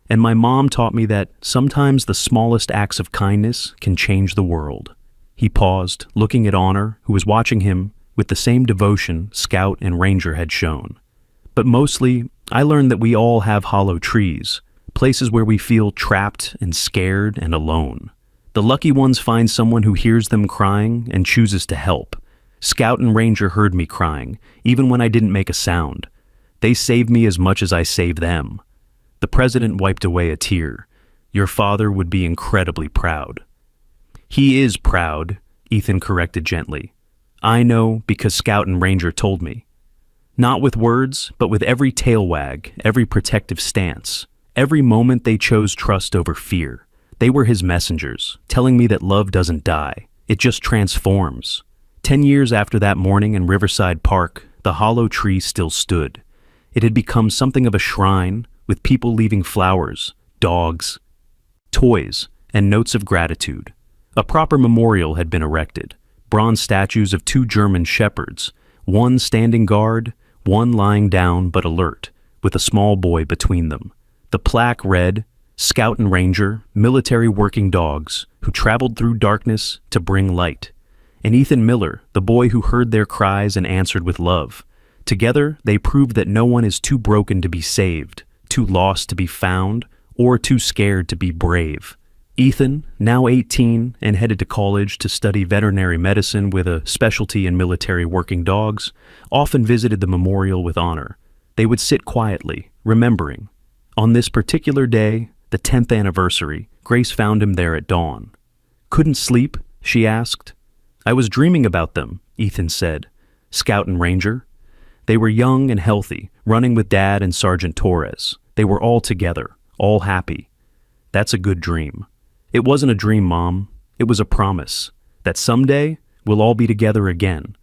And my mom taught me that sometimes the smallest acts of kindness can change the world." He paused, looking at Honor, who was watching him with the same devotion Scout and Ranger had shown. "But mostly, I learned that we all have hollow trees, places where we feel trapped and scared and alone. The lucky ones find someone who hears them crying and chooses to help. Scout and Ranger heard me crying, even when I didn't make a sound. They saved me as much as I saved them." The president wiped away a tear. "Your father would be incredibly proud." "He is proud," Ethan corrected gently. "I know because Scout and Ranger told me. Not with words, but with every tail wag, every protective stance. Every moment they chose trust over fear. They were his messengers, telling me that love doesn't die. It just transforms." 10 years after that morning in Riverside Park, the hollow tree still stood. It had become something of a shrine, with people leaving flowers, dogs, toys, and notes of gratitude. A proper memorial had been erected, bronze statues of 2 German shepherds, one standing guard, one lying down but alert, with a small boy between them. The plaque read, "Scout and Ranger, military working dogs, who traveled through darkness to bring light." And Ethan Miller, the boy who heard their cries and answered with love. Together, they proved that no one is too broken to be saved, too lost to be found, or too scared to be brave. Ethan, now 18 and headed to college to study veterinary medicine with a specialty in military working dogs, often visited the memorial with honor. They would sit quietly, remembering. On this particular day, the 10th anniversary, Grace found him there at dawn. "Couldn't sleep?" she asked. "I was dreaming about them," Ethan said. "Scout and Ranger." They were young and healthy, running with Dad and Sergeant Torres. They were all together, all happy. "That's a good dream." "It wasn't a dream, Mom. It was a promise that someday we'll all be together again.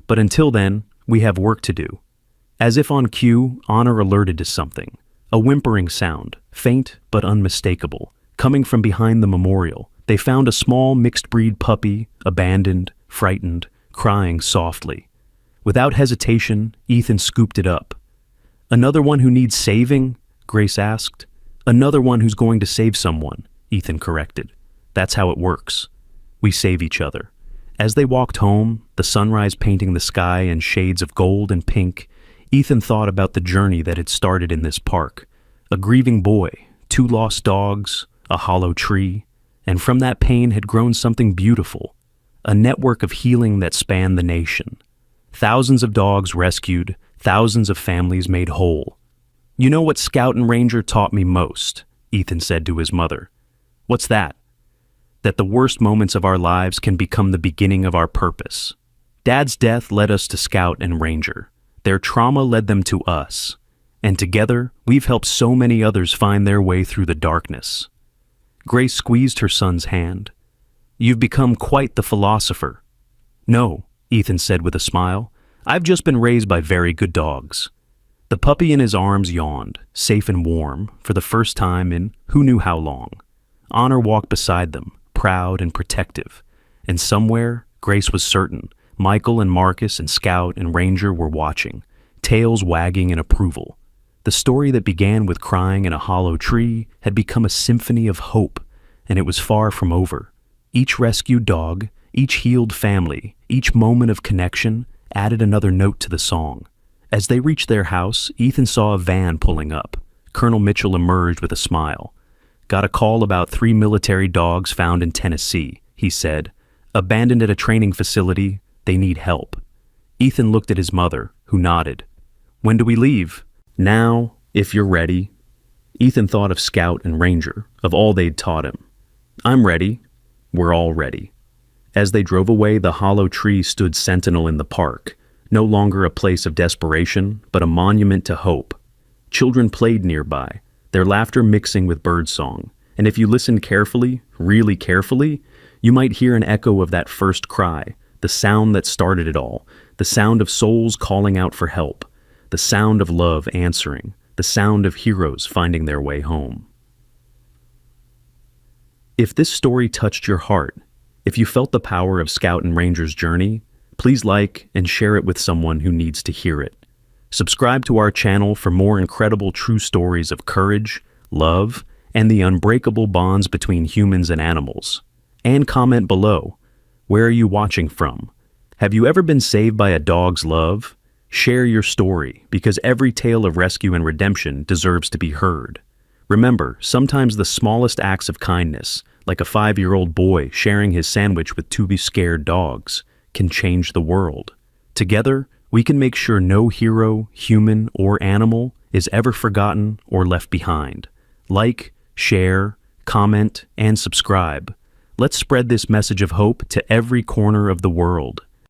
But until then, we have work to do." As if on cue, Honor alerted to something. A whimpering sound, faint but unmistakable, coming from behind the memorial. They found a small mixed-breed puppy, abandoned, frightened, crying softly. Without hesitation, Ethan scooped it up. "Another one who needs saving?" Grace asked. "Another one who's going to save someone," Ethan corrected. "That's how it works. We save each other." As they walked home, the sunrise painting the sky in shades of gold and pink, Ethan thought about the journey that had started in this park. A grieving boy, 2 lost dogs, a hollow tree, and from that pain had grown something beautiful, a network of healing that spanned the nation. Thousands of dogs rescued, thousands of families made whole. "You know what Scout and Ranger taught me most," Ethan said to his mother. "What's that?" "That the worst moments of our lives can become the beginning of our purpose. Dad's death led us to Scout and Ranger. Their trauma led them to us. And together, we've helped so many others find their way through the darkness." Grace squeezed her son's hand. "You've become quite the philosopher." "No," Ethan said with a smile. "I've just been raised by very good dogs." The puppy in his arms yawned, safe and warm, for the first time in who knew how long. Honor walked beside them, proud and protective. And somewhere, Grace was certain, Michael and Marcus and Scout and Ranger were watching, tails wagging in approval. The story that began with crying in a hollow tree had become a symphony of hope, and it was far from over. Each rescued dog, each healed family, each moment of connection added another note to the song. As they reached their house, Ethan saw a van pulling up. Colonel Mitchell emerged with a smile. "Got a call about 3 military dogs found in Tennessee," he said. "Abandoned at a training facility. They need help." Ethan looked at his mother, who nodded. "When do we leave?" "Now, if you're ready." Ethan thought of Scout and Ranger, of all they'd taught him. "I'm ready. We're all ready." As they drove away, the hollow tree stood sentinel in the park, no longer a place of desperation, but a monument to hope. Children played nearby, their laughter mixing with birdsong, and if you listened carefully, really carefully, you might hear an echo of that first cry, the sound that started it all, the sound of souls calling out for help, the sound of love answering, the sound of heroes finding their way home. If this story touched your heart, if you felt the power of Scout and Ranger's journey, please like and share it with someone who needs to hear it. Subscribe to our channel for more incredible true stories of courage, love, and the unbreakable bonds between humans and animals. And comment below. Where are you watching from? Have you ever been saved by a dog's love? Share your story, because every tale of rescue and redemption deserves to be heard. Remember, sometimes the smallest acts of kindness, like a 5-year-old boy sharing his sandwich with 2 scared dogs, can change the world. Together, we can make sure no hero, human, or animal is ever forgotten or left behind. Like, share, comment, and subscribe. Let's spread this message of hope to every corner of the world.